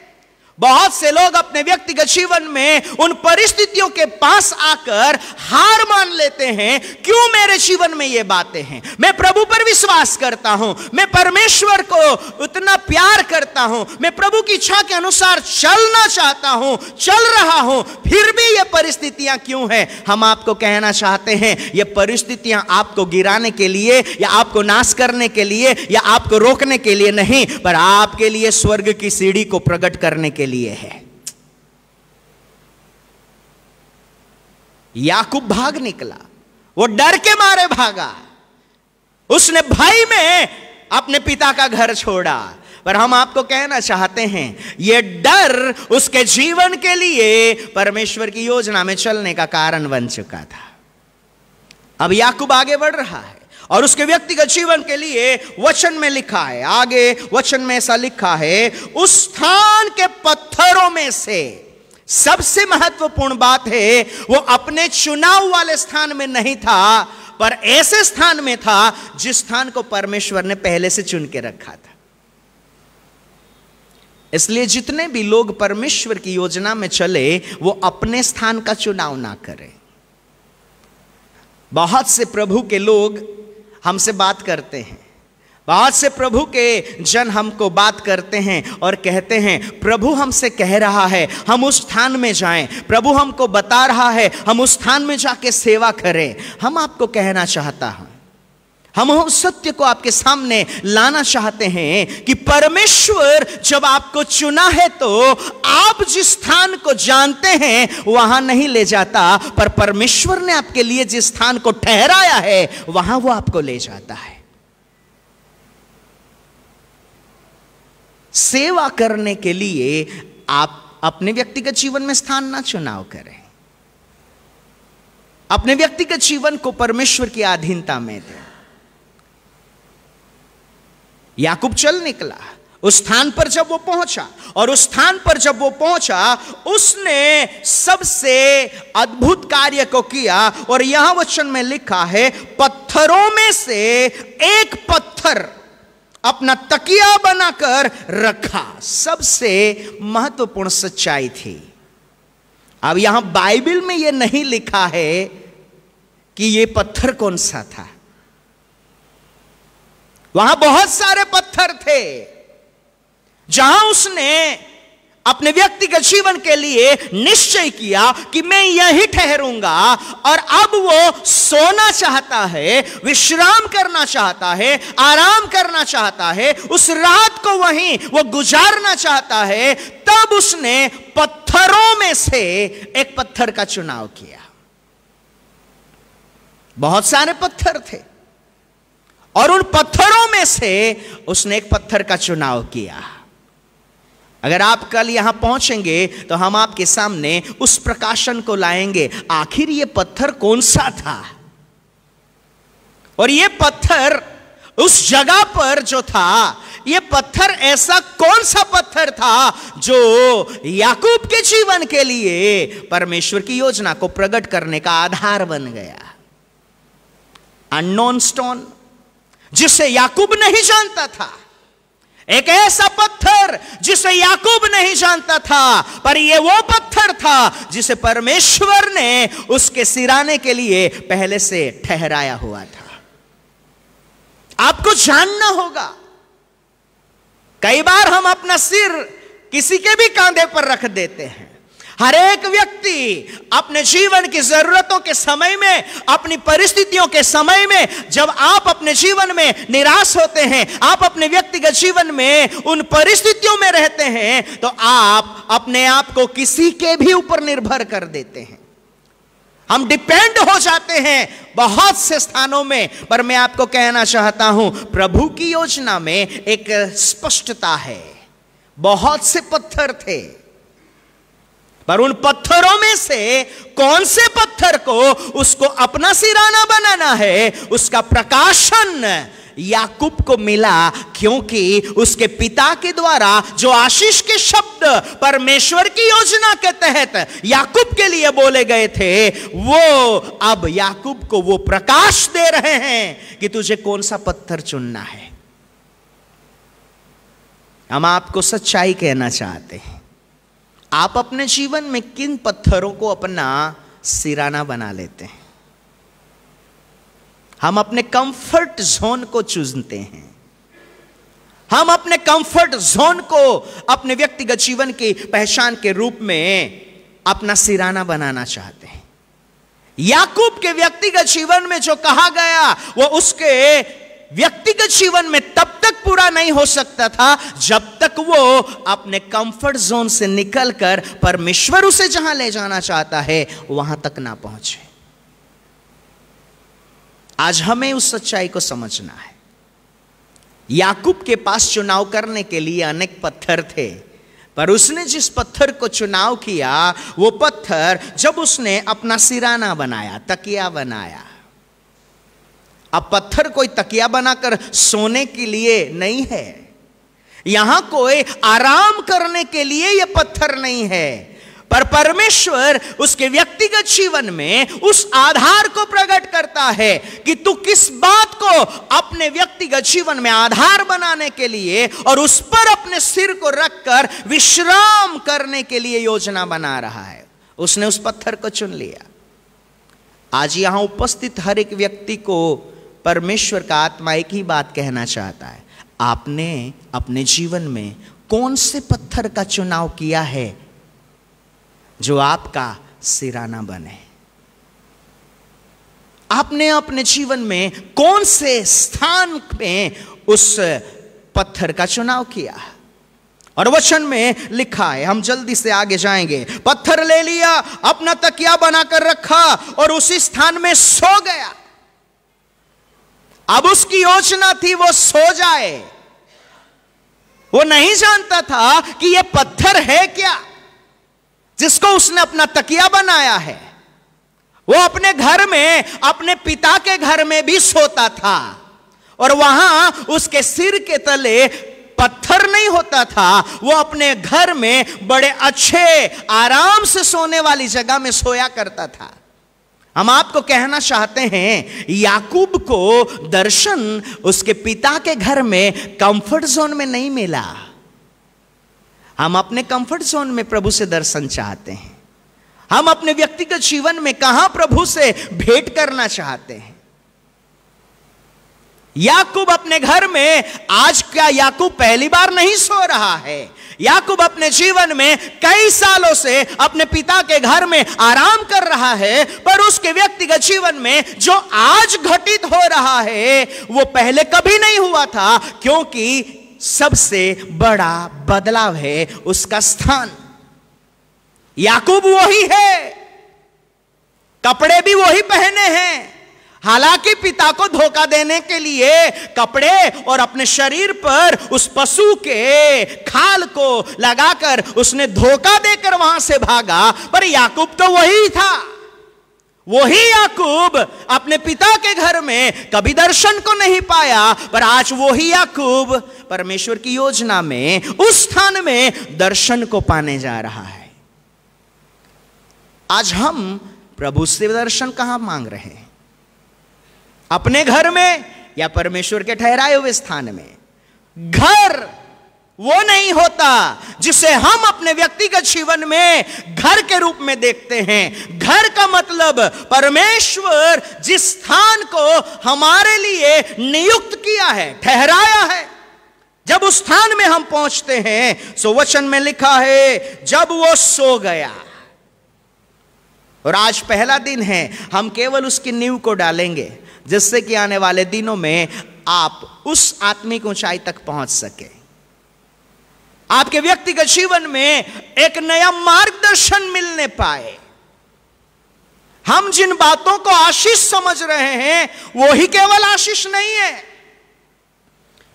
बहुत से लोग अपने व्यक्तिगत जीवन में उन परिस्थितियों के पास आकर हार मान लेते हैं। क्यों मेरे जीवन में ये बातें हैं? मैं प्रभु पर विश्वास करता हूं, मैं परमेश्वर को उतना प्यार करता हूं, मैं प्रभु की इच्छा के अनुसार चलना चाहता हूं, चल रहा हूं, फिर भी ये परिस्थितियां क्यों हैं? हम आपको कहना चाहते हैं, ये परिस्थितियां आपको गिराने के लिए या आपको नाश करने के लिए या आपको रोकने के लिए नहीं, पर आपके लिए स्वर्ग की सीढ़ी को प्रकट करने के लिए है। याकूब भाग निकला, वो डर के मारे भागा, उसने भय में अपने पिता का घर छोड़ा। पर हम आपको कहना चाहते हैं, यह डर उसके जीवन के लिए परमेश्वर की योजना में चलने का कारण बन चुका था। अब याकूब आगे बढ़ रहा है और उसके व्यक्तिगत जीवन के लिए वचन में लिखा है, आगे वचन में ऐसा लिखा है, उस स्थान के पत्थरों में से सबसे महत्वपूर्ण बात है, वो अपने चुनाव वाले स्थान में नहीं था, पर ऐसे स्थान में था जिस स्थान को परमेश्वर ने पहले से चुन के रखा था। इसलिए जितने भी लोग परमेश्वर की योजना में चले, वो अपने स्थान का चुनाव ना करें। बहुत से प्रभु के लोग हमसे बात करते हैं, बहुत से प्रभु के जन हमको बात करते हैं और कहते हैं, प्रभु हमसे कह रहा है हम उस स्थान में जाएं, प्रभु हमको बता रहा है हम उस स्थान में जाके सेवा करें। हम आपको कहना चाहता हूं, हम उस सत्य को आपके सामने लाना चाहते हैं कि परमेश्वर जब आपको चुना है तो आप जिस स्थान को जानते हैं वहां नहीं ले जाता, पर परमेश्वर ने आपके लिए जिस स्थान को ठहराया है वहां वो आपको ले जाता है। सेवा करने के लिए आप अपने व्यक्तिगत जीवन में स्थान ना चुनाव करें, अपने व्यक्तिगत जीवन को परमेश्वर की अधीनता में दें। याकूब चल निकला, उस स्थान पर जब वो पहुंचा, और उस स्थान पर जब वो पहुंचा उसने सबसे अद्भुत कार्य को किया। और यहां वचन में लिखा है, पत्थरों में से एक पत्थर अपना तकिया बनाकर रखा। सबसे महत्वपूर्ण सच्चाई थी। अब यहां बाइबल में यह नहीं लिखा है कि यह पत्थर कौन सा था। वहां बहुत सारे पत्थर थे जहां उसने अपने व्यक्तिगत जीवन के लिए निश्चय किया कि मैं यहीं ठहरूंगा, और अब वो सोना चाहता है, विश्राम करना चाहता है, आराम करना चाहता है, उस रात को वहीं वो गुजारना चाहता है। तब उसने पत्थरों में से एक पत्थर का चुनाव किया। बहुत सारे पत्थर थे और उन पत्थरों में से उसने एक पत्थर का चुनाव किया। अगर आप कल यहां पहुंचेंगे तो हम आपके सामने उस प्रकाशन को लाएंगे, आखिर यह पत्थर कौन सा था, और यह पत्थर उस जगह पर जो था, यह पत्थर ऐसा कौन सा पत्थर था जो याकूब के जीवन के लिए परमेश्वर की योजना को प्रकट करने का आधार बन गया। अननोन स्टोन, जिसे याकूब नहीं जानता था, एक ऐसा पत्थर जिसे याकूब नहीं जानता था, पर यह वो पत्थर था जिसे परमेश्वर ने उसके सिराने के लिए पहले से ठहराया हुआ था। आपको जानना होगा, कई बार हम अपना सिर किसी के भी कांधे पर रख देते हैं। हर एक व्यक्ति अपने जीवन की जरूरतों के समय में, अपनी परिस्थितियों के समय में, जब आप अपने जीवन में निराश होते हैं, आप अपने व्यक्तिगत जीवन में उन परिस्थितियों में रहते हैं, तो आप अपने आप को किसी के भी ऊपर निर्भर कर देते हैं। हम डिपेंड हो जाते हैं बहुत से स्थानों में। पर मैं आपको कहना चाहता हूं, प्रभु की योजना में एक स्पष्टता है। बहुत से पत्थर थे, पर उन पत्थरों में से कौन से पत्थर को उसको अपना सिराना बनाना है, उसका प्रकाशन याकूब को मिला, क्योंकि उसके पिता के द्वारा जो आशीष के शब्द परमेश्वर की योजना के तहत याकूब के लिए बोले गए थे, वो अब याकूब को वो प्रकाश दे रहे हैं कि तुझे कौन सा पत्थर चुनना है। हम आपको सच्चाई कहना चाहते हैं, आप अपने जीवन में किन पत्थरों को अपना सिराना बना लेते हैं? हम अपने कंफर्ट जोन को चुनते हैं, हम अपने कंफर्ट जोन को अपने व्यक्तिगत जीवन की पहचान के रूप में अपना सिराना बनाना चाहते हैं। याकूब के व्यक्तिगत जीवन में जो कहा गया वो उसके व्यक्तिगत जीवन में तब तक पूरा नहीं हो सकता था जब तक वो अपने कंफर्ट जोन से निकलकर परमेश्वर उसे जहां ले जाना चाहता है वहां तक ना पहुंचे। आज हमें उस सच्चाई को समझना है। याकूब के पास चुनाव करने के लिए अनेक पत्थर थे, पर उसने जिस पत्थर को चुनाव किया वो पत्थर, जब उसने अपना सिराना बनाया, तकिया बनाया। अब पत्थर कोई तकिया बनाकर सोने के लिए नहीं है, यहां कोई आराम करने के लिए यह पत्थर नहीं है, पर परमेश्वर उसके व्यक्तिगत जीवन में उस आधार को प्रकट करता है कि तू किस बात को अपने व्यक्तिगत जीवन में आधार बनाने के लिए और उस पर अपने सिर को रखकर विश्राम करने के लिए योजना बना रहा है। उसने उस पत्थर को चुन लिया। आज यहां उपस्थित हर एक व्यक्ति को परमेश्वर का आत्मा एक ही बात कहना चाहता है, आपने अपने जीवन में कौन से पत्थर का चुनाव किया है जो आपका सिराना बने? आपने अपने जीवन में कौन से स्थान में उस पत्थर का चुनाव किया? और वचन में लिखा है, हम जल्दी से आगे जाएंगे। पत्थर ले लिया, अपना तकिया बनाकर रखा और उसी स्थान में सो गया। अब उसकी योजना थी वो सो जाए। वो नहीं जानता था कि यह पत्थर है क्या जिसको उसने अपना तकिया बनाया है। वो अपने घर में, अपने पिता के घर में भी सोता था और वहां उसके सिर के तले पत्थर नहीं होता था। वो अपने घर में बड़े अच्छे आराम से सोने वाली जगह में सोया करता था। हम आपको कहना चाहते हैं, याकूब को दर्शन उसके पिता के घर में कंफर्ट जोन में नहीं मिला। हम अपने कंफर्ट जोन में प्रभु से दर्शन चाहते हैं। हम अपने व्यक्तिगत जीवन में कहां प्रभु से भेंट करना चाहते हैं। याकूब अपने घर में, आज क्या याकूब पहली बार नहीं सो रहा है? याकूब अपने जीवन में कई सालों से अपने पिता के घर में आराम कर रहा है, पर उसके व्यक्तिगत जीवन में जो आज घटित हो रहा है वो पहले कभी नहीं हुआ था, क्योंकि सबसे बड़ा बदलाव है उसका स्थान। याकूब वही है, कपड़े भी वही पहने हैं। हालांकि पिता को धोखा देने के लिए कपड़े और अपने शरीर पर उस पशु के खाल को लगाकर उसने धोखा देकर वहां से भागा, पर याकूब तो वही था। वही याकूब अपने पिता के घर में कभी दर्शन को नहीं पाया, पर आज वही याकूब परमेश्वर की योजना में उस स्थान में दर्शन को पाने जा रहा है। आज हम प्रभु से दर्शन कहां मांग रहे हैं? अपने घर में या परमेश्वर के ठहराए हुए स्थान में? घर वो नहीं होता जिसे हम अपने व्यक्तिगत जीवन में घर के रूप में देखते हैं। घर का मतलब परमेश्वर जिस स्थान को हमारे लिए नियुक्त किया है, ठहराया है, जब उस स्थान में हम पहुंचते हैं, सो वचन में लिखा है जब वो सो गया। और आज पहला दिन है, हम केवल उसकी नींव को डालेंगे जिससे कि आने वाले दिनों में आप उस आत्मिक ऊंचाई तक पहुंच सके। आपके व्यक्तिगत जीवन में एक नया मार्गदर्शन मिलने पाए। हम जिन बातों को आशीष समझ रहे हैं वो ही केवल आशीष नहीं है,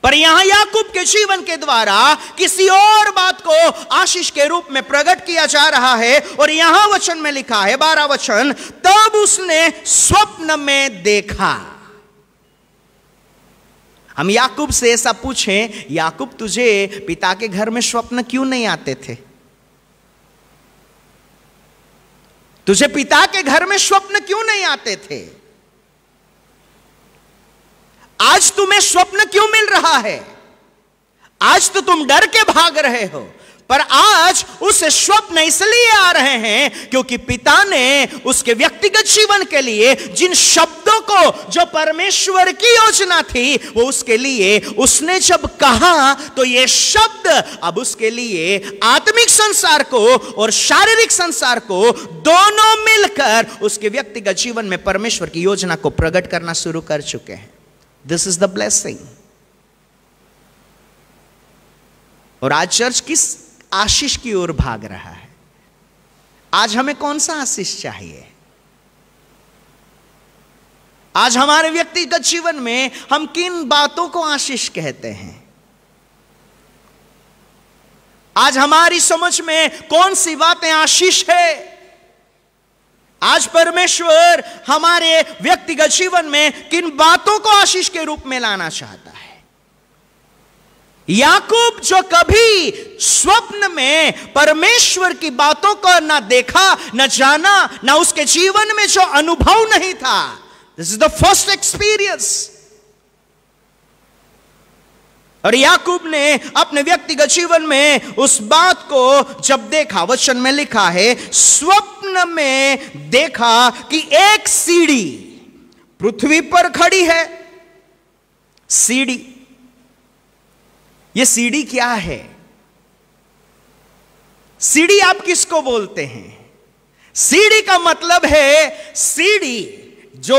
पर यहां याकूब के जीवन के द्वारा किसी और बात को आशीष के रूप में प्रकट किया जा रहा है। और यहां वचन में लिखा है 12 वचन, तब उसने स्वप्न में देखा। हम याकूब से ऐसा पूछें, याकूब तुझे पिता के घर में स्वप्न क्यों नहीं आते थे? तुझे पिता के घर में स्वप्न क्यों नहीं आते थे? आज तुम्हें स्वप्न क्यों मिल रहा है? आज तो तुम डर के भाग रहे हो, पर आज उसे स्वप्न इसलिए आ रहे हैं क्योंकि पिता ने उसके व्यक्तिगत जीवन के लिए जिन शब्दों को, जो परमेश्वर की योजना थी, वो उसके लिए उसने जब कहा तो ये शब्द अब उसके लिए आत्मिक संसार को और शारीरिक संसार को दोनों मिलकर उसके व्यक्तिगत जीवन में परमेश्वर की योजना को प्रकट करना शुरू कर चुके हैं। This is the blessing. और आज चर्च किस आशीष की ओर भाग रहा है? आज हमें कौन सा आशीष चाहिए? आज हमारे व्यक्तिगत जीवन में हम किन बातों को आशीष कहते हैं? आज हमारी समझ में कौन सी बातें आशीष है? आज परमेश्वर हमारे व्यक्तिगत जीवन में किन बातों को आशीष के रूप में लाना चाहता है? याकूब जो कभी स्वप्न में परमेश्वर की बातों को ना देखा, ना जाना, ना उसके जीवन में जो अनुभव नहीं था, this is the first experience. और याकूब ने अपने व्यक्तिगत जीवन में उस बात को जब देखा, वचन में लिखा है, स्वप्न में देखा कि एक सीढ़ी पृथ्वी पर खड़ी है। सीढ़ी, ये सीढ़ी क्या है? सीढ़ी आप किसको बोलते हैं? सीढ़ी का मतलब है सीढ़ी जो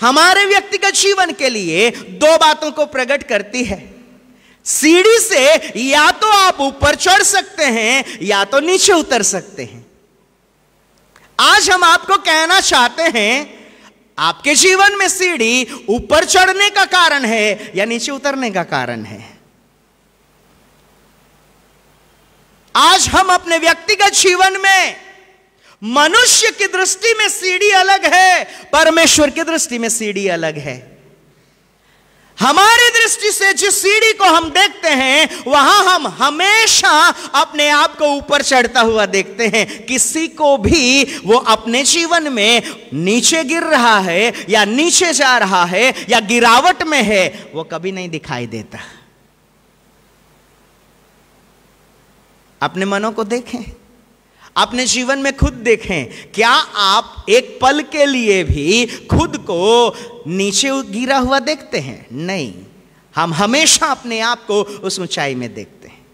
हमारे व्यक्तिगत जीवन के लिए दो बातों को प्रकट करती है। सीढ़ी से या तो आप ऊपर चढ़ सकते हैं या तो नीचे उतर सकते हैं। आज हम आपको कहना चाहते हैं, आपके जीवन में सीढ़ी ऊपर चढ़ने का कारण है या नीचे उतरने का कारण है? आज हम अपने व्यक्तिगत जीवन में, मनुष्य की दृष्टि में सीढ़ी अलग है, परमेश्वर की दृष्टि में सीढ़ी अलग है। हमारी दृष्टि से जिस सीढ़ी को हम देखते हैं, वहां हम हमेशा अपने आप को ऊपर चढ़ता हुआ देखते हैं। किसी को भी वो अपने जीवन में नीचे गिर रहा है या नीचे जा रहा है या गिरावट में है, वो कभी नहीं दिखाई देता। अपने मनों को देखें, अपने जीवन में खुद देखें। क्या आप एक पल के लिए भी खुद को नीचे गिरा हुआ देखते हैं? नहीं, हम हमेशा अपने आप को उस ऊंचाई में देखते हैं।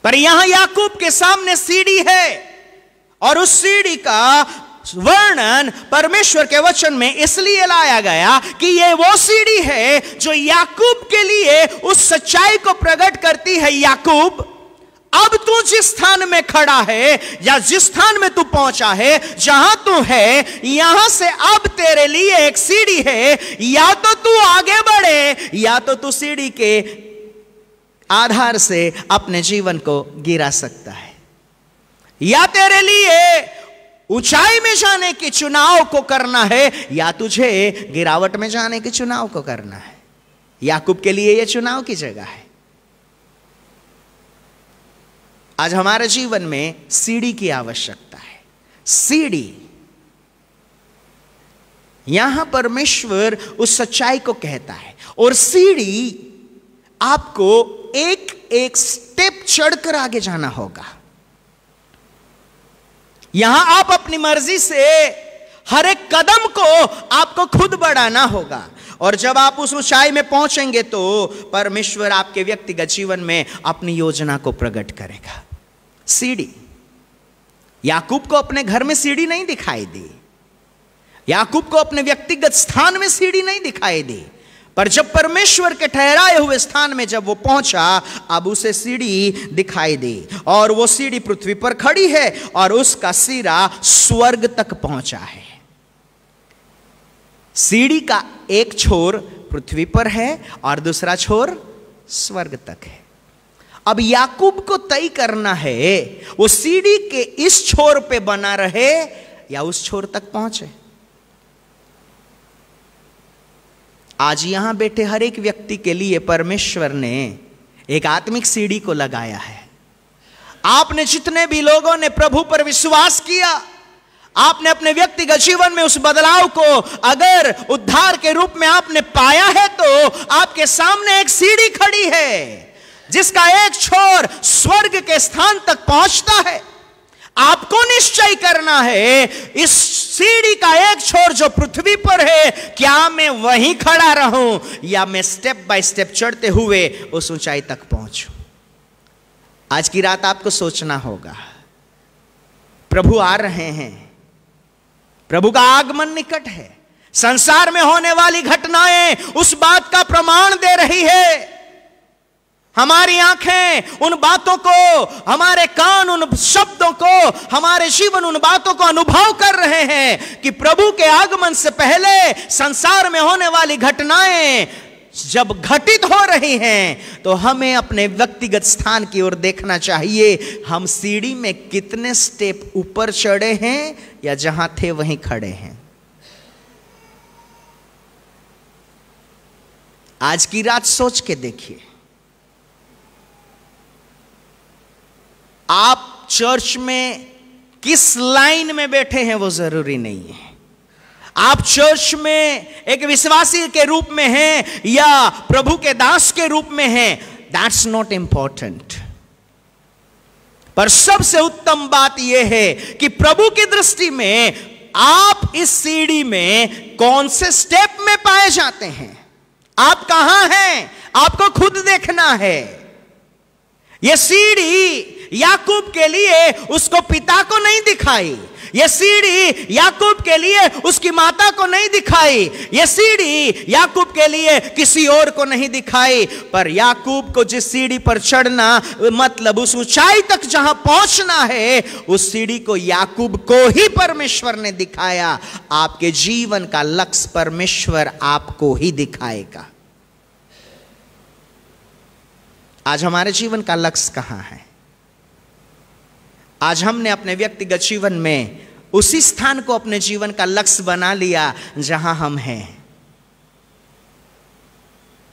पर यहां याकूब के सामने सीढ़ी है, और उस सीढ़ी का वर्णन परमेश्वर के वचन में इसलिए लाया गया कि यह वो सीढ़ी है जो याकूब के लिए उस सच्चाई को प्रकट करती है। याकूब, अब तू जिस स्थान में खड़ा है या जिस स्थान में तू पहुंचा है, जहां तू है, यहां से अब तेरे लिए एक सीढ़ी है। या तो तू आगे बढ़े या तो तू सीढ़ी के आधार से अपने जीवन को गिरा सकता है। या तेरे लिए ऊंचाई में जाने के चुनाव को करना है या तुझे गिरावट में जाने के चुनाव को करना है। याकूब के लिए यह चुनाव की जगह है। आज हमारे जीवन में सीढ़ी की आवश्यकता है। सीढ़ी, यहां परमेश्वर उस सच्चाई को कहता है, और सीढ़ी आपको एक एक स्टेप चढ़कर आगे जाना होगा। यहां आप अपनी मर्जी से हर एक कदम को आपको खुद बढ़ाना होगा, और जब आप उस ऊंचाई में पहुंचेंगे तो परमेश्वर आपके व्यक्तिगत जीवन में अपनी योजना को प्रकट करेगा। सीढ़ी, याकूब को अपने घर में सीढ़ी नहीं दिखाई दी, याकूब को अपने व्यक्तिगत स्थान में सीढ़ी नहीं दिखाई दी, पर जब परमेश्वर के ठहराए हुए स्थान में जब वो पहुंचा, अब उसे सीढ़ी दिखाई दी, और वो सीढ़ी पृथ्वी पर खड़ी है और उसका सिरा स्वर्ग तक पहुंचा है। सीढ़ी का एक छोर पृथ्वी पर है और दूसरा छोर स्वर्ग तक है। अब याकूब को तय करना है वो सीढ़ी के इस छोर पे बना रहे या उस छोर तक पहुंचे। आज यहां बैठे हर एक व्यक्ति के लिए परमेश्वर ने एक आत्मिक सीढ़ी को लगाया है। आपने जितने भी लोगों ने प्रभु पर विश्वास किया, आपने अपने व्यक्तिगत जीवन में उस बदलाव को अगर उद्धार के रूप में आपने पाया है, तो आपके सामने एक सीढ़ी खड़ी है जिसका एक छोर स्वर्ग के स्थान तक पहुंचता है। आपको निश्चय करना है, इस सीढ़ी का एक छोर जो पृथ्वी पर है, क्या मैं वहीं खड़ा रहूं या मैं स्टेप बाय स्टेप चढ़ते हुए उस ऊंचाई तक पहुंचूं। आज की रात आपको सोचना होगा, प्रभु आ रहे हैं, प्रभु का आगमन निकट है। संसार में होने वाली घटनाएं उस बात का प्रमाण दे रही है। हमारी आंखें उन बातों को, हमारे कान उन शब्दों को, हमारे जीवन उन बातों को अनुभव कर रहे हैं कि प्रभु के आगमन से पहले संसार में होने वाली घटनाएं जब घटित हो रही हैं, तो हमें अपने व्यक्तिगत स्थान की ओर देखना चाहिए। हम सीढ़ी में कितने स्टेप ऊपर चढ़े हैं या जहां थे वहीं खड़े हैं। आज की रात सोच के देखिए, आप चर्च में किस लाइन में बैठे हैं वो जरूरी नहीं है। आप चर्च में एक विश्वासी के रूप में हैं या प्रभु के दास के रूप में हैं, दैट्स नॉट इंपॉर्टेंट। पर सबसे उत्तम बात यह है कि प्रभु की दृष्टि में आप इस सीढ़ी में कौन से स्टेप में पाए जाते हैं, आप कहां हैं, आपको खुद देखना है। यह सीढ़ी याकूब के लिए उसको पिता को नहीं दिखाई, यह सीढ़ी याकूब के लिए उसकी माता को नहीं दिखाई, यह सीढ़ी याकूब के लिए किसी और को नहीं दिखाई, पर याकूब को जिस सीढ़ी पर चढ़ना, मतलब उस ऊंचाई तक जहां पहुंचना है, उस सीढ़ी को याकूब को ही परमेश्वर ने दिखाया। आपके जीवन का लक्ष्य परमेश्वर आपको ही दिखाएगा। आज हमारे जीवन का लक्ष्य कहां है? आज हमने अपने व्यक्तिगत जीवन में उसी स्थान को अपने जीवन का लक्ष्य बना लिया जहां हम हैं।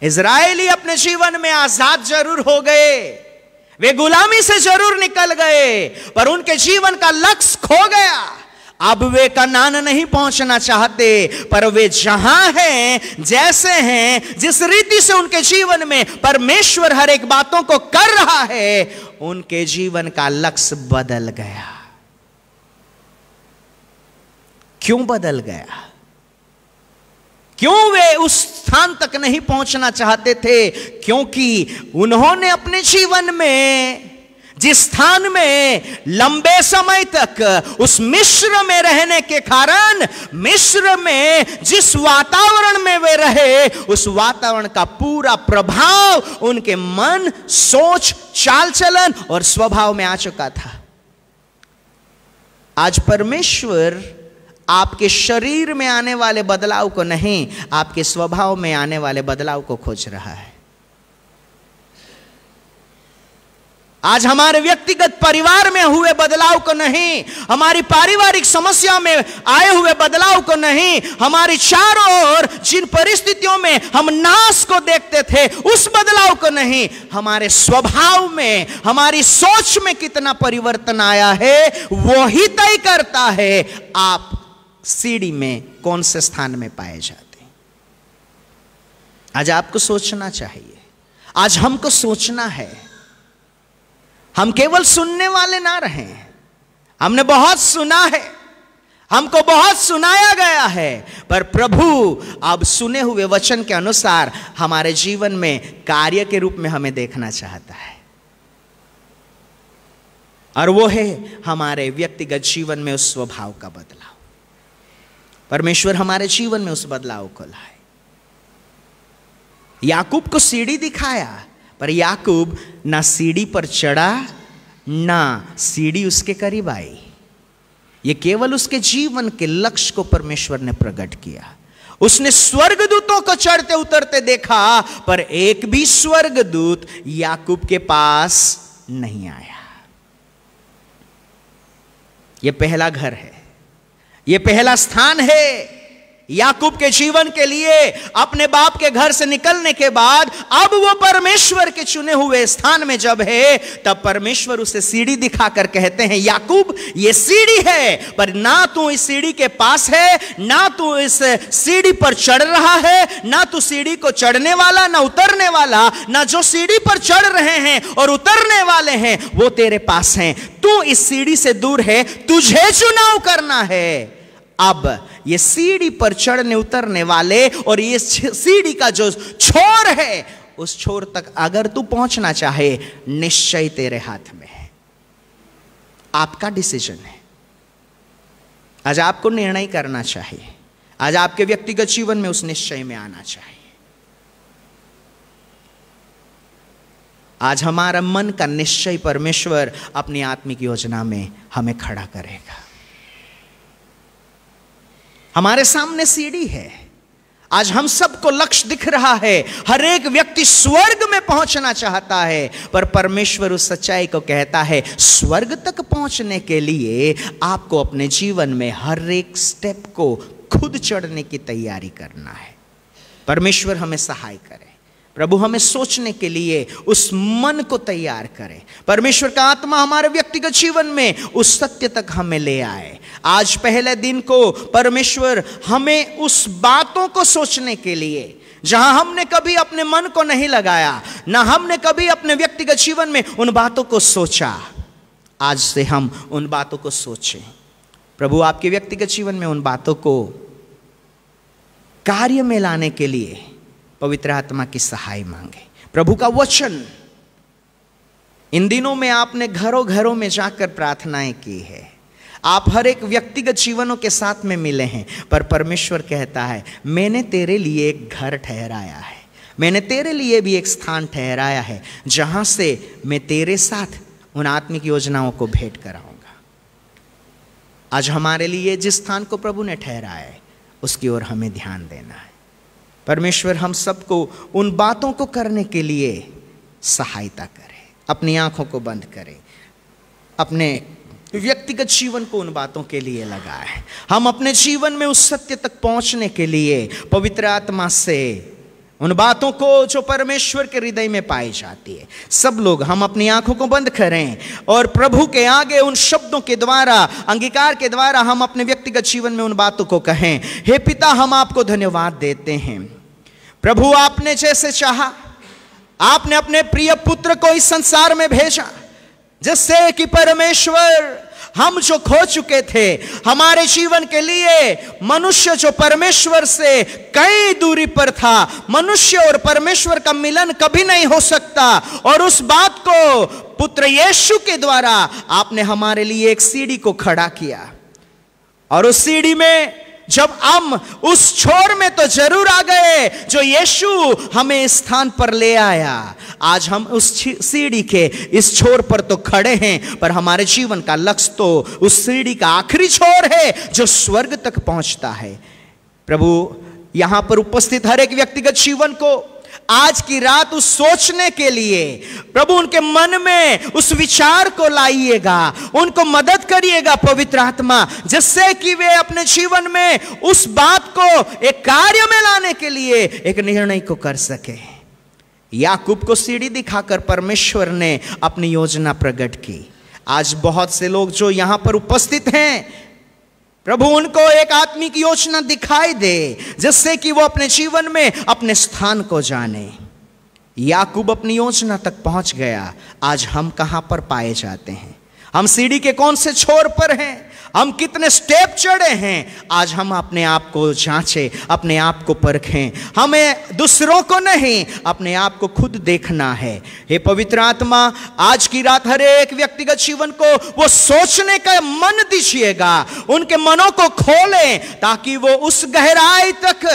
इज़राइली अपने जीवन में आजाद जरूर हो गए, वे गुलामी से जरूर निकल गए, पर उनके जीवन का लक्ष्य खो गया। अब वे कनान नहीं पहुंचना चाहते, पर वे जहां हैं, जैसे हैं, जिस रीति से उनके जीवन में परमेश्वर हर एक बातों को कर रहा है, उनके जीवन का लक्ष्य बदल गया। क्यों बदल गया? क्यों वे उस स्थान तक नहीं पहुंचना चाहते थे? क्योंकि उन्होंने अपने जीवन में जिस स्थान में लंबे समय तक उस मिस्र में रहने के कारण, मिस्र में जिस वातावरण में वे रहे, उस वातावरण का पूरा प्रभाव उनके मन, सोच, चाल चलन और स्वभाव में आ चुका था। आज परमेश्वर आपके शरीर में आने वाले बदलाव को नहीं, आपके स्वभाव में आने वाले बदलाव को खोज रहा है। आज हमारे व्यक्तिगत परिवार में हुए बदलाव को नहीं, हमारी पारिवारिक समस्या में आए हुए बदलाव को नहीं, हमारी चारों ओर जिन परिस्थितियों में हम नाश को देखते थे उस बदलाव को नहीं, हमारे स्वभाव में, हमारी सोच में कितना परिवर्तन आया है, वो ही तय करता है आप सीढ़ी में कौन से स्थान में पाए जाते हैं। आज आपको सोचना चाहिए, आज हमको सोचना है। हम केवल सुनने वाले ना रहें। हमने बहुत सुना है, हमको बहुत सुनाया गया है, पर प्रभु अब सुने हुए वचन के अनुसार हमारे जीवन में कार्य के रूप में हमें देखना चाहता है। और वो है हमारे व्यक्तिगत जीवन में उस स्वभाव का बदलाव। परमेश्वर हमारे जीवन में उस बदलाव को लाए। याकूब को सीढ़ी दिखाया, पर याकूब ना सीढ़ी पर चढ़ा, ना सीढ़ी उसके करीब आई। ये केवल उसके जीवन के लक्ष्य को परमेश्वर ने प्रकट किया। उसने स्वर्गदूतों को चढ़ते उतरते देखा, पर एक भी स्वर्गदूत याकूब के पास नहीं आया। यह पहला घर है, यह पहला स्थान है याकूब के जीवन के लिए अपने बाप के घर से निकलने के बाद अब वो परमेश्वर के चुने हुए स्थान में जब है, तब परमेश्वर उसे सीढ़ी दिखाकर कहते हैं, याकूब ये सीढ़ी है, पर ना तू इस सीढ़ी के पास है, ना तू इस सीढ़ी पर चढ़ रहा है, ना तू सीढ़ी को चढ़ने वाला, ना उतरने वाला, ना जो सीढ़ी पर चढ़ रहे हैं और उतरने वाले हैं वो तेरे पास हैं। तू इस सीढ़ी से दूर है, तुझे चुनाव करना है। अब ये सीढ़ी पर चढ़ने उतरने वाले और ये सीढ़ी का जो छोर है, उस छोर तक अगर तू पहुंचना चाहे, निश्चय तेरे हाथ में है। आपका डिसीजन है। आज आपको निर्णय करना चाहिए। आज आपके व्यक्तिगत जीवन में उस निश्चय में आना चाहिए। आज हमारा मन का निश्चय परमेश्वर अपनी आत्मिक योजना में हमें खड़ा करेगा। हमारे सामने सीढ़ी है। आज हम सबको लक्ष्य दिख रहा है। हर एक व्यक्ति स्वर्ग में पहुंचना चाहता है, पर परमेश्वर उस सच्चाई को कहता है, स्वर्ग तक पहुंचने के लिए आपको अपने जीवन में हर एक स्टेप को खुद चढ़ने की तैयारी करना है। परमेश्वर हमें सहाय करे। प्रभु हमें सोचने के लिए उस मन को तैयार करे। परमेश्वर का आत्मा हमारे व्यक्तिगत जीवन में उस सत्य तक हमें ले आए। आज पहले दिन को परमेश्वर हमें उस बातों को सोचने के लिए, जहां हमने कभी अपने मन को नहीं लगाया, ना हमने कभी अपने व्यक्तिगत जीवन में उन बातों को सोचा, आज से हम उन बातों को सोचें। प्रभु आपके व्यक्तिगत जीवन में उन बातों को कार्य में लाने के लिए पवित्र आत्मा की सहाय मांगे। प्रभु का वचन, इन दिनों में आपने घरों घरों में जाकर प्रार्थनाएं की है। आप हर एक व्यक्तिगत जीवनों के साथ में मिले हैं, पर परमेश्वर कहता है, मैंने तेरे लिए एक घर ठहराया है, मैंने तेरे लिए भी एक स्थान ठहराया है, जहां से मैं तेरे साथ उन आत्मिक योजनाओं को भेंट कराऊंगा। आज हमारे लिए जिस स्थान को प्रभु ने ठहराया है, उसकी ओर हमें ध्यान देना है। परमेश्वर हम सबको उन बातों को करने के लिए सहायता करे। अपनी आंखों को बंद करें, अपने व्यक्तिगत जीवन को उन बातों के लिए लगाए। हम अपने जीवन में उस सत्य तक पहुंचने के लिए पवित्र आत्मा से उन बातों को जो परमेश्वर के हृदय में पाई जाती है, सब लोग हम अपनी आंखों को बंद करें और प्रभु के आगे उन शब्दों के द्वारा, अंगीकार के द्वारा हम अपने व्यक्तिगत जीवन में उन बातों को कहें। हे पिता, हम आपको धन्यवाद देते हैं। प्रभु, आपने जैसे चाहा, आपने अपने प्रिय पुत्र को इस संसार में भेजा, जिससे कि परमेश्वर हम जो खो चुके थे, हमारे जीवन के लिए मनुष्य जो परमेश्वर से कई दूरी पर था, मनुष्य और परमेश्वर का मिलन कभी नहीं हो सकता, और उस बात को पुत्र यीशु के द्वारा आपने हमारे लिए एक सीढ़ी को खड़ा किया। और उस सीढ़ी में जब हम उस छोर में तो जरूर आ गए जो यीशु हमें इस स्थान पर ले आया, आज हम उस सीढ़ी के इस छोर पर तो खड़े हैं, पर हमारे जीवन का लक्ष्य तो उस सीढ़ी का आखिरी छोर है जो स्वर्ग तक पहुंचता है। प्रभु, यहां पर उपस्थित हर एक व्यक्तिगत जीवन को आज की रात उस सोचने के लिए प्रभु उनके मन में उस विचार को लाइएगा, उनको मदद करिएगा पवित्र आत्मा, जिससे कि वे अपने जीवन में उस बात को एक कार्य में लाने के लिए एक निर्णय को कर सके। याकूब को सीढ़ी दिखाकर परमेश्वर ने अपनी योजना प्रकट की। आज बहुत से लोग जो यहां पर उपस्थित हैं, प्रभु उनको एक आत्मिक योजना दिखाई दे, जिससे कि वो अपने जीवन में अपने स्थान को जाने। याकूब अपनी योजना तक पहुंच गया। आज हम कहां पर पाए जाते हैं? हम सीढ़ी के कौन से छोर पर हैं? हम कितने स्टेप चढ़े हैं? आज हम अपने आप को जांचें, अपने आप को परखें। हमें दूसरों को नहीं, अपने आप को खुद देखना है। हे पवित्र आत्मा, आज की रात हर एक व्यक्तिगत जीवन को वो सोचने का मन दीजिएगा, उनके मनों को खोलें, ताकि वो उस गहराई तक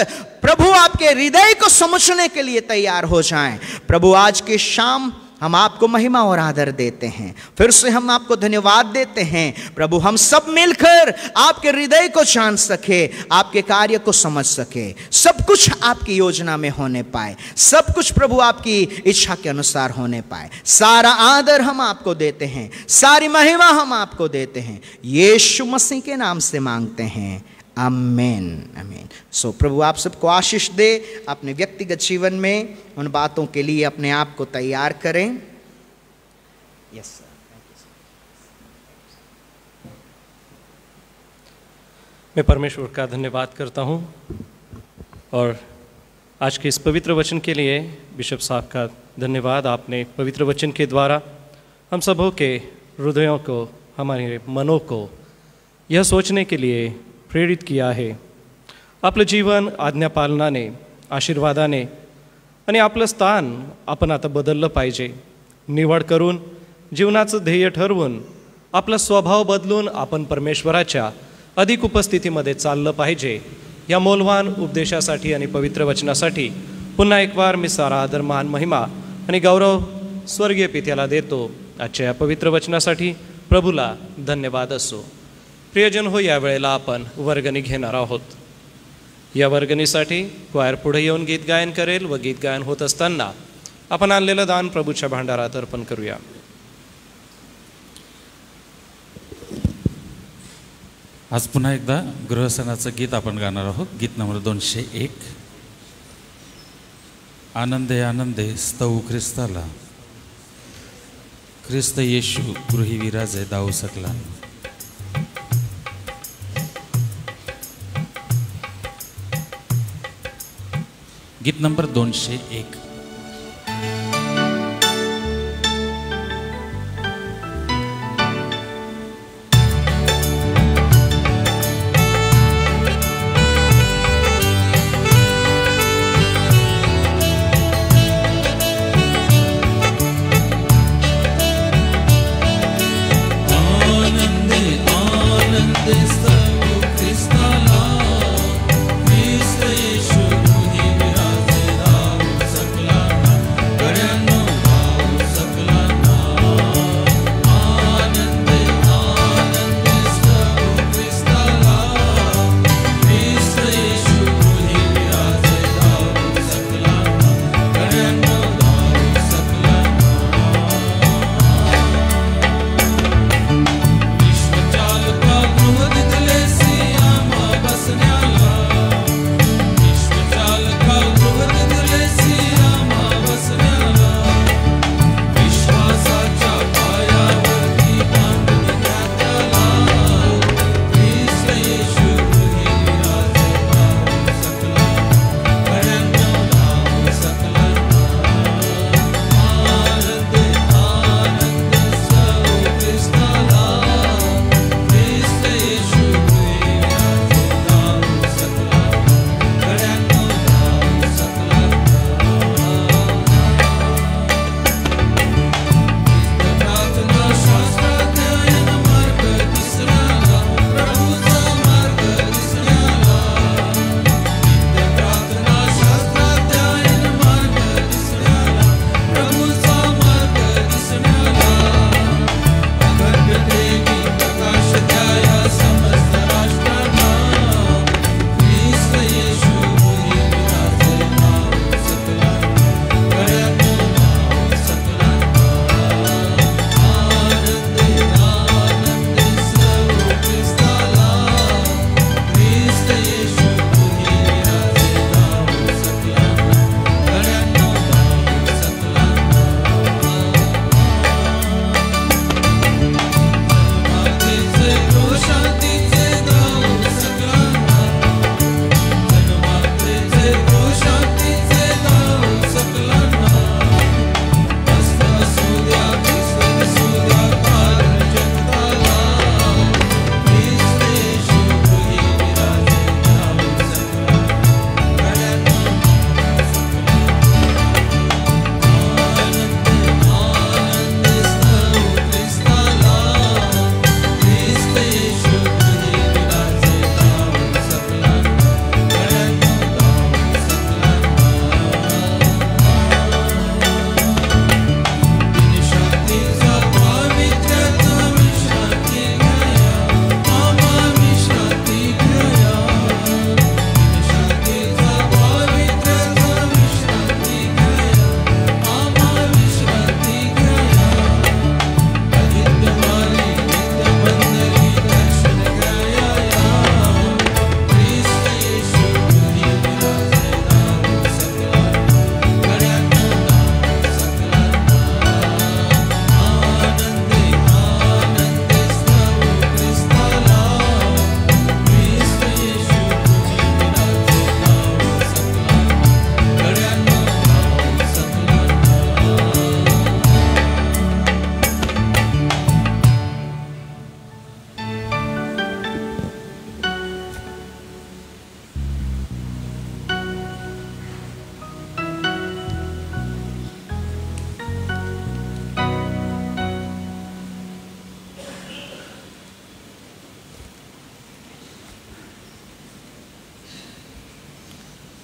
प्रभु आपके हृदय को समझने के लिए तैयार हो जाएं। प्रभु, आज के शाम हम आपको महिमा और आदर देते हैं। फिर से हम आपको धन्यवाद देते हैं। प्रभु, हम सब मिलकर आपके हृदय को जान सके, आपके कार्य को समझ सके, सब कुछ आपकी योजना में होने पाए, सब कुछ प्रभु आपकी इच्छा के अनुसार होने पाए। सारा आदर हम आपको देते हैं, सारी महिमा हम आपको देते हैं। यीशु मसीह के नाम से मांगते हैं, आमेन आमेन। सो प्रभु आप सबको आशीष दे। अपने व्यक्तिगत जीवन में उन बातों के लिए अपने आप को तैयार करें। Yes sir. मैं परमेश्वर का धन्यवाद करता हूँ और आज के इस पवित्र वचन के लिए बिशप साहब का धन्यवाद। आपने पवित्र वचन के द्वारा हम सबों के हृदयों को, हमारे मनों को यह सोचने के लिए प्रेरित किया आहे, आपलं जीवन आज्ञापालनाने, आशीर्वादाने आणि आपलं स्थान आपण आता बदललं पाहिजे। निवड करून, जीवनाचं ध्येय ठरवून, आपला स्वभाव बदलून आपण परमेश्वराच्या अधिक उपस्थितीमध्ये चाललं पाहिजे। या मौल्यवान उपदेशासाठी आणि पवित्र वचनासाठी पुन्हा एक बार मी सारा आदर, मान, महिमा आणि गौरव स्वर्गीय पित्याला देतो। आजच्या या पवित्र वचनासाठी प्रभूला धन्यवाद असो। प्रियजन हो, या वेळेला आपण वर्गणी घेणार आहोत। या वर्गणीसाठी क्वायर पुढे येऊन गीत गायन करेल व गीत गायन होत असताना आपण आणलेलं दान प्रभूच्या भांडारात अर्पण करूया। आज पुन्हा एकदा गृहसनाचं गीत आपण गाणार आहोत। गीत नंबर 201। आनंदे आनंदे स्तवू ख्रिस्ताला, ख्रिस्त येशू गृही विराजे दाऊ सकला। गीत नंबर 201। ख्रिस्त येशू गृही विराजे दाऊ सकला।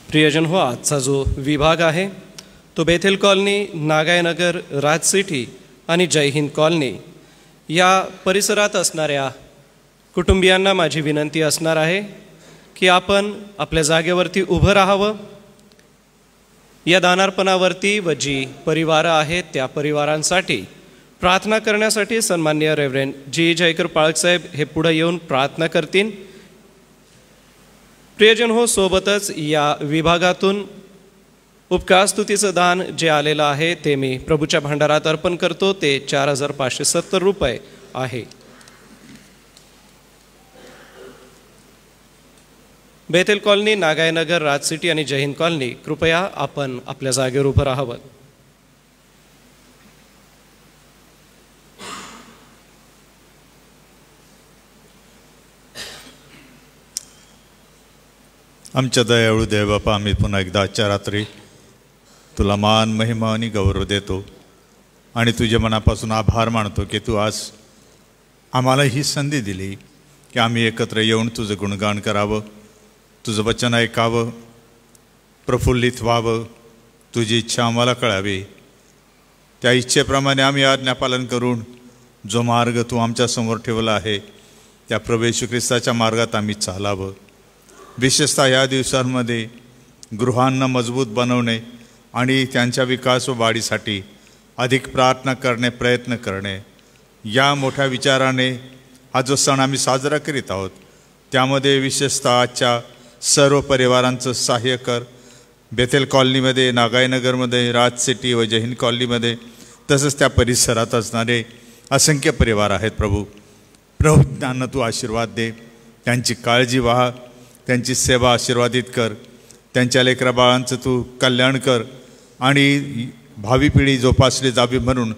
प्रियजन हो, आजचा जो विभाग आहे तो बेथेल कॉलनी, नागायनगर, राज सिटी आणि जय हिंद कॉलनी या परिसरात असणाऱ्या कुटुंबियांना माझी विनंती असणार आहे की आपण आपल्या जागेवरती उभं राहावं. या दानार्पणावरती व जी परिवारं आहेत त्या परिवारांसाठी प्रार्थना करण्यासाठी सन्माननीय रेव्हरेंड जी जयकर पाळकसाहेब हे पुढे येऊन प्रार्थना करतील. प्रियजन हो, सोबतच या विभागातून उपकारस्तुतीचं दान जे आलेलं आहे ते मी प्रभूच्या भांडारात अर्पण करतो. ते 4,570 रुपये आहे. बेथेल कॉलनी, नागायनगर, राज सिटी आणि जय हिंद कॉलनी, कृपया आपण आपल्या जागेवर उभं राहावं. आमच्या दयाळू देवबापा, आम्ही पुन्हा एकदा आजच्या रात्री तुला मान, महिमा आणि गौरव देतो आणि तुझ्या मनापासून आभार मानतो की तू आज आम्हाला ही संधी दिली की आम्ही एकत्र येऊन तुझं गुणगान करावं, तुझं वचन ऐकावं, प्रफुल्लित व्हावं, तुझी इच्छा आम्हाला कळावी. त्या इच्छेप्रमाणे आम्ही आज्ञापालन करून जो मार्ग तू आमच्यासमोर ठेवला आहे त्या प्रभू येशू ख्रिस्ताच्या मार्गात आम्ही चालावं. विशेषतः या दिवसांमध्ये गृहांना मजबूत बनवणे आणि त्यांच्या विकास व वाढीसाठी अधिक प्रार्थना करणे, प्रयत्न करणे, या मोठ्या विचाराने हा जो सण आम्ही साजरा करीत आहोत त्यामध्ये विशेषतः आजच्या सर्व परिवारांचं सहाय्य कर. बेथेल कॉलनीमध्ये, नागायनगरमध्ये, राज सिटी व जय हिंद कॉलनीमध्ये तसंच त्या परिसरात असणारे असंख्य परिवार आहेत. प्रभू त्यांना तू आशीर्वाद दे, त्यांची काळजी व्हा, त्यांची सेवा आशीर्वादित कर, त्यांच्या लेकरा बाळांचं तू कल्याण कर आणि भावी पिढी जोपासली जावी म्हणून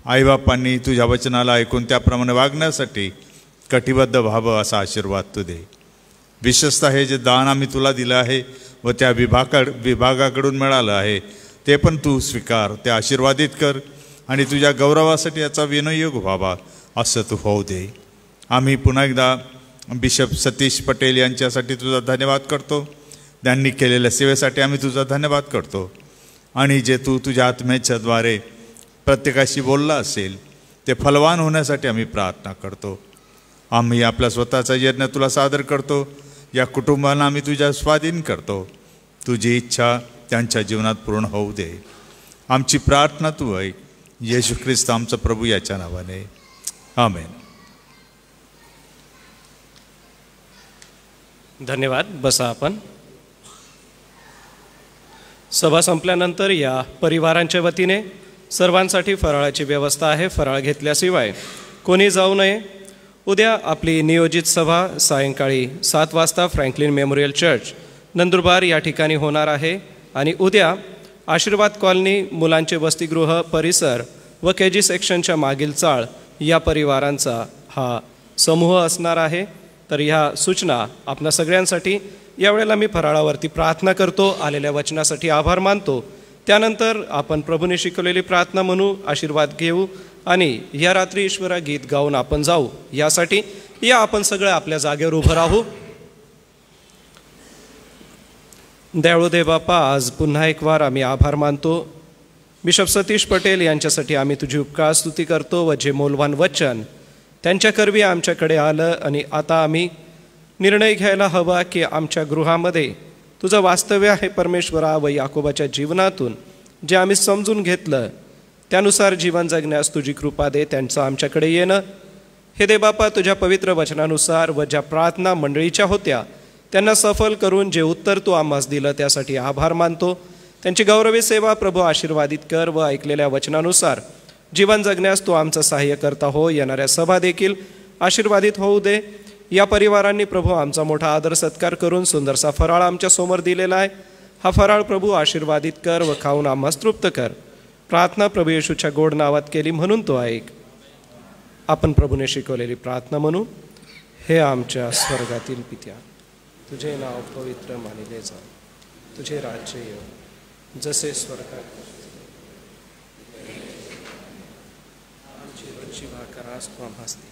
आईबापांनी तुझ्या वचनाला ऐकून त्याप्रमाणे वागण्यासाठी कटिबद्ध व्हावं असा आशीर्वाद तू दे. विशेषतः हे जे दान आम्ही तुला दिलं आहे व त्या विभागाकडून मिळालं आहे ते पण तू स्वीकार, ते आशीर्वादित कर आणि तुझ्या गौरवासाठी याचा विनियोग व्हावा असं तू होऊ दे. आम्ही पुन्हा एकदा बिशप सतीश पटेल यांच्यासाठी तुझा धन्यवाद करतो. त्यांनी केलेल्या सेवेसाठी आम्ही तुझा धन्यवाद करतो आणि जे तू तुझ्या आत्म्याच्याद्वारे प्रत्येकाशी बोलला असेल ते फलवान होण्यासाठी आम्ही प्रार्थना करतो. आम्ही आपला स्वतःचा यज्ञ तुला सादर करतो. या कुटुंबांना आम्ही तुझ्या स्वाधीन करतो. तुझी इच्छा त्यांच्या जीवनात पूर्ण होऊ दे. आमची प्रार्थना तू ऐक. येशू ख्रिस्त आमचा प्रभू याच्या नावाने, आमेन. धन्यवाद. बसा आपण. सभा संपल्यानंतर या परिवारांच्या वतीने सर्वांसाठी फराळाची व्यवस्था आहे. फराळ घेतल्याशिवाय कोणी जाऊ नये. उद्या आपली नियोजित सभा सायंकाळी 7 वाजता फ्रँकलिन मेमोरियल चर्च नंदुरबार या ठिकाणी होणार आहे आणि उद्या आशीर्वाद कॉलनी, मुलांचे वसतिगृह परिसर व KG सेक्शनच्या मागील चाळ या परिवारांचा हा समूह असणार आहे. तर ह्या सूचना आपणा सगळ्यांसाठी. यावेळेला मी फराळावरती प्रार्थना करतो, आलेल्या वचनासाठी आभार मानतो. त्यानंतर आपण प्रभूने शिकवलेली प्रार्थना म्हणू, आशीर्वाद घेऊ आणि या रात्री ईश्वरा गीत गाऊन आपण जाऊ. यासाठी या आपण सगळे आपल्या जागेवर उभं राहू. दयाळू देवबापा, आज पुन्हा एक वार आम्ही आभार मानतो. बिशप सतीश पटेल यांच्यासाठी आम्ही तुझी उपकार स्तुती करतो व जे मौल्यवान वचन त्यांच्या करवी आमच्याकडे आलं आणि आता आम्ही निर्णय घ्यायला हवा की आमच्या गृहामध्ये तुझं वास्तव्य आहे परमेश्वरा व याकोबाच्या जीवनातून जे आम्ही समजून घेतलं त्यानुसार जीवन जगण्यास तुझी कृपा दे. त्यांचं आमच्याकडे येणं हे देवबापा तुझ्या पवित्र वचनानुसार व ज्या प्रार्थना मंडळीच्या होत्या त्यांना सफल करून जे उत्तर तू आम्हास दिलं त्यासाठी आभार मानतो. त्यांची गौरवी सेवा प्रभू आशीर्वादित कर व ऐकलेल्या वचनानुसार जीवन जगण्यास तू आमचं सहाय्य करता हो. येणाऱ्या सभा देखील आशीर्वादित होऊ दे. या परिवारांनी प्रभू आमचा मोठा आदर सत्कार करून सुंदरसा फराळ आमच्या समोर दिलेला आहे. हा फराळ प्रभू आशीर्वादित कर व खाऊन आम्हास तृप्त कर. प्रार्थना प्रभू येशूच्या गोड नावात केली म्हणून तो ऐक. आपण प्रभूने शिकवलेली प्रार्थना म्हणू. हे आमच्या स्वर्गातील पित्या, तुझे नाव पवित्र मानिले जा. तुझे राज्य येऊ. जसे स्वर्गात आमची रोजची भाकर आज तू आम्हास दे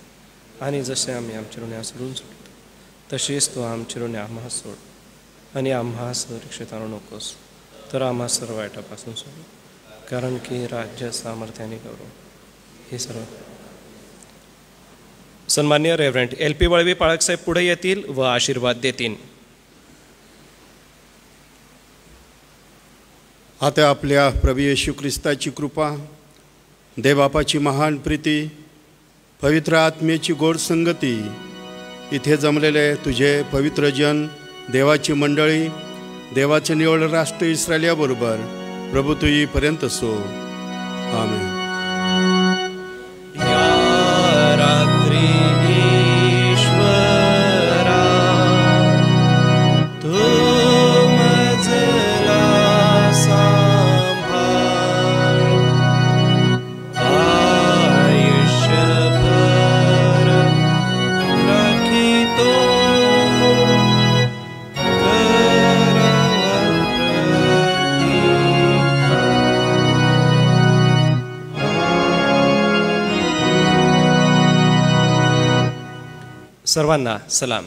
आणि जसे आम्ही आमच्या ऋणी सोडून सोडतो तसेच तू आमची ऋणी आम्हास सोड आणि आम्हा सुरक्षित आणू नकोस, तर आम्हा सर्व वाईटापासून सोड, कारण की राज्य, सामर्थ्याने गौरव हे सर्व. सन्मान्य रेव्हरंट LP वळवी पाळकसाहेब पुढे येतील व आशीर्वाद देतील. आता आपल्या प्रभू येशू ख्रिस्ताची कृपा, देवबापाची महान प्रीती, पवित्र आत्म्याची गोड संगती, इथे जमलेले तुझे पवित्र जन, देवाची मंडळी, देवाचे निवड राष्ट्र इस्रायल्याबरोबर प्रभू तू येईपर्यंत सो. आमेन. सर्वांना सलाम.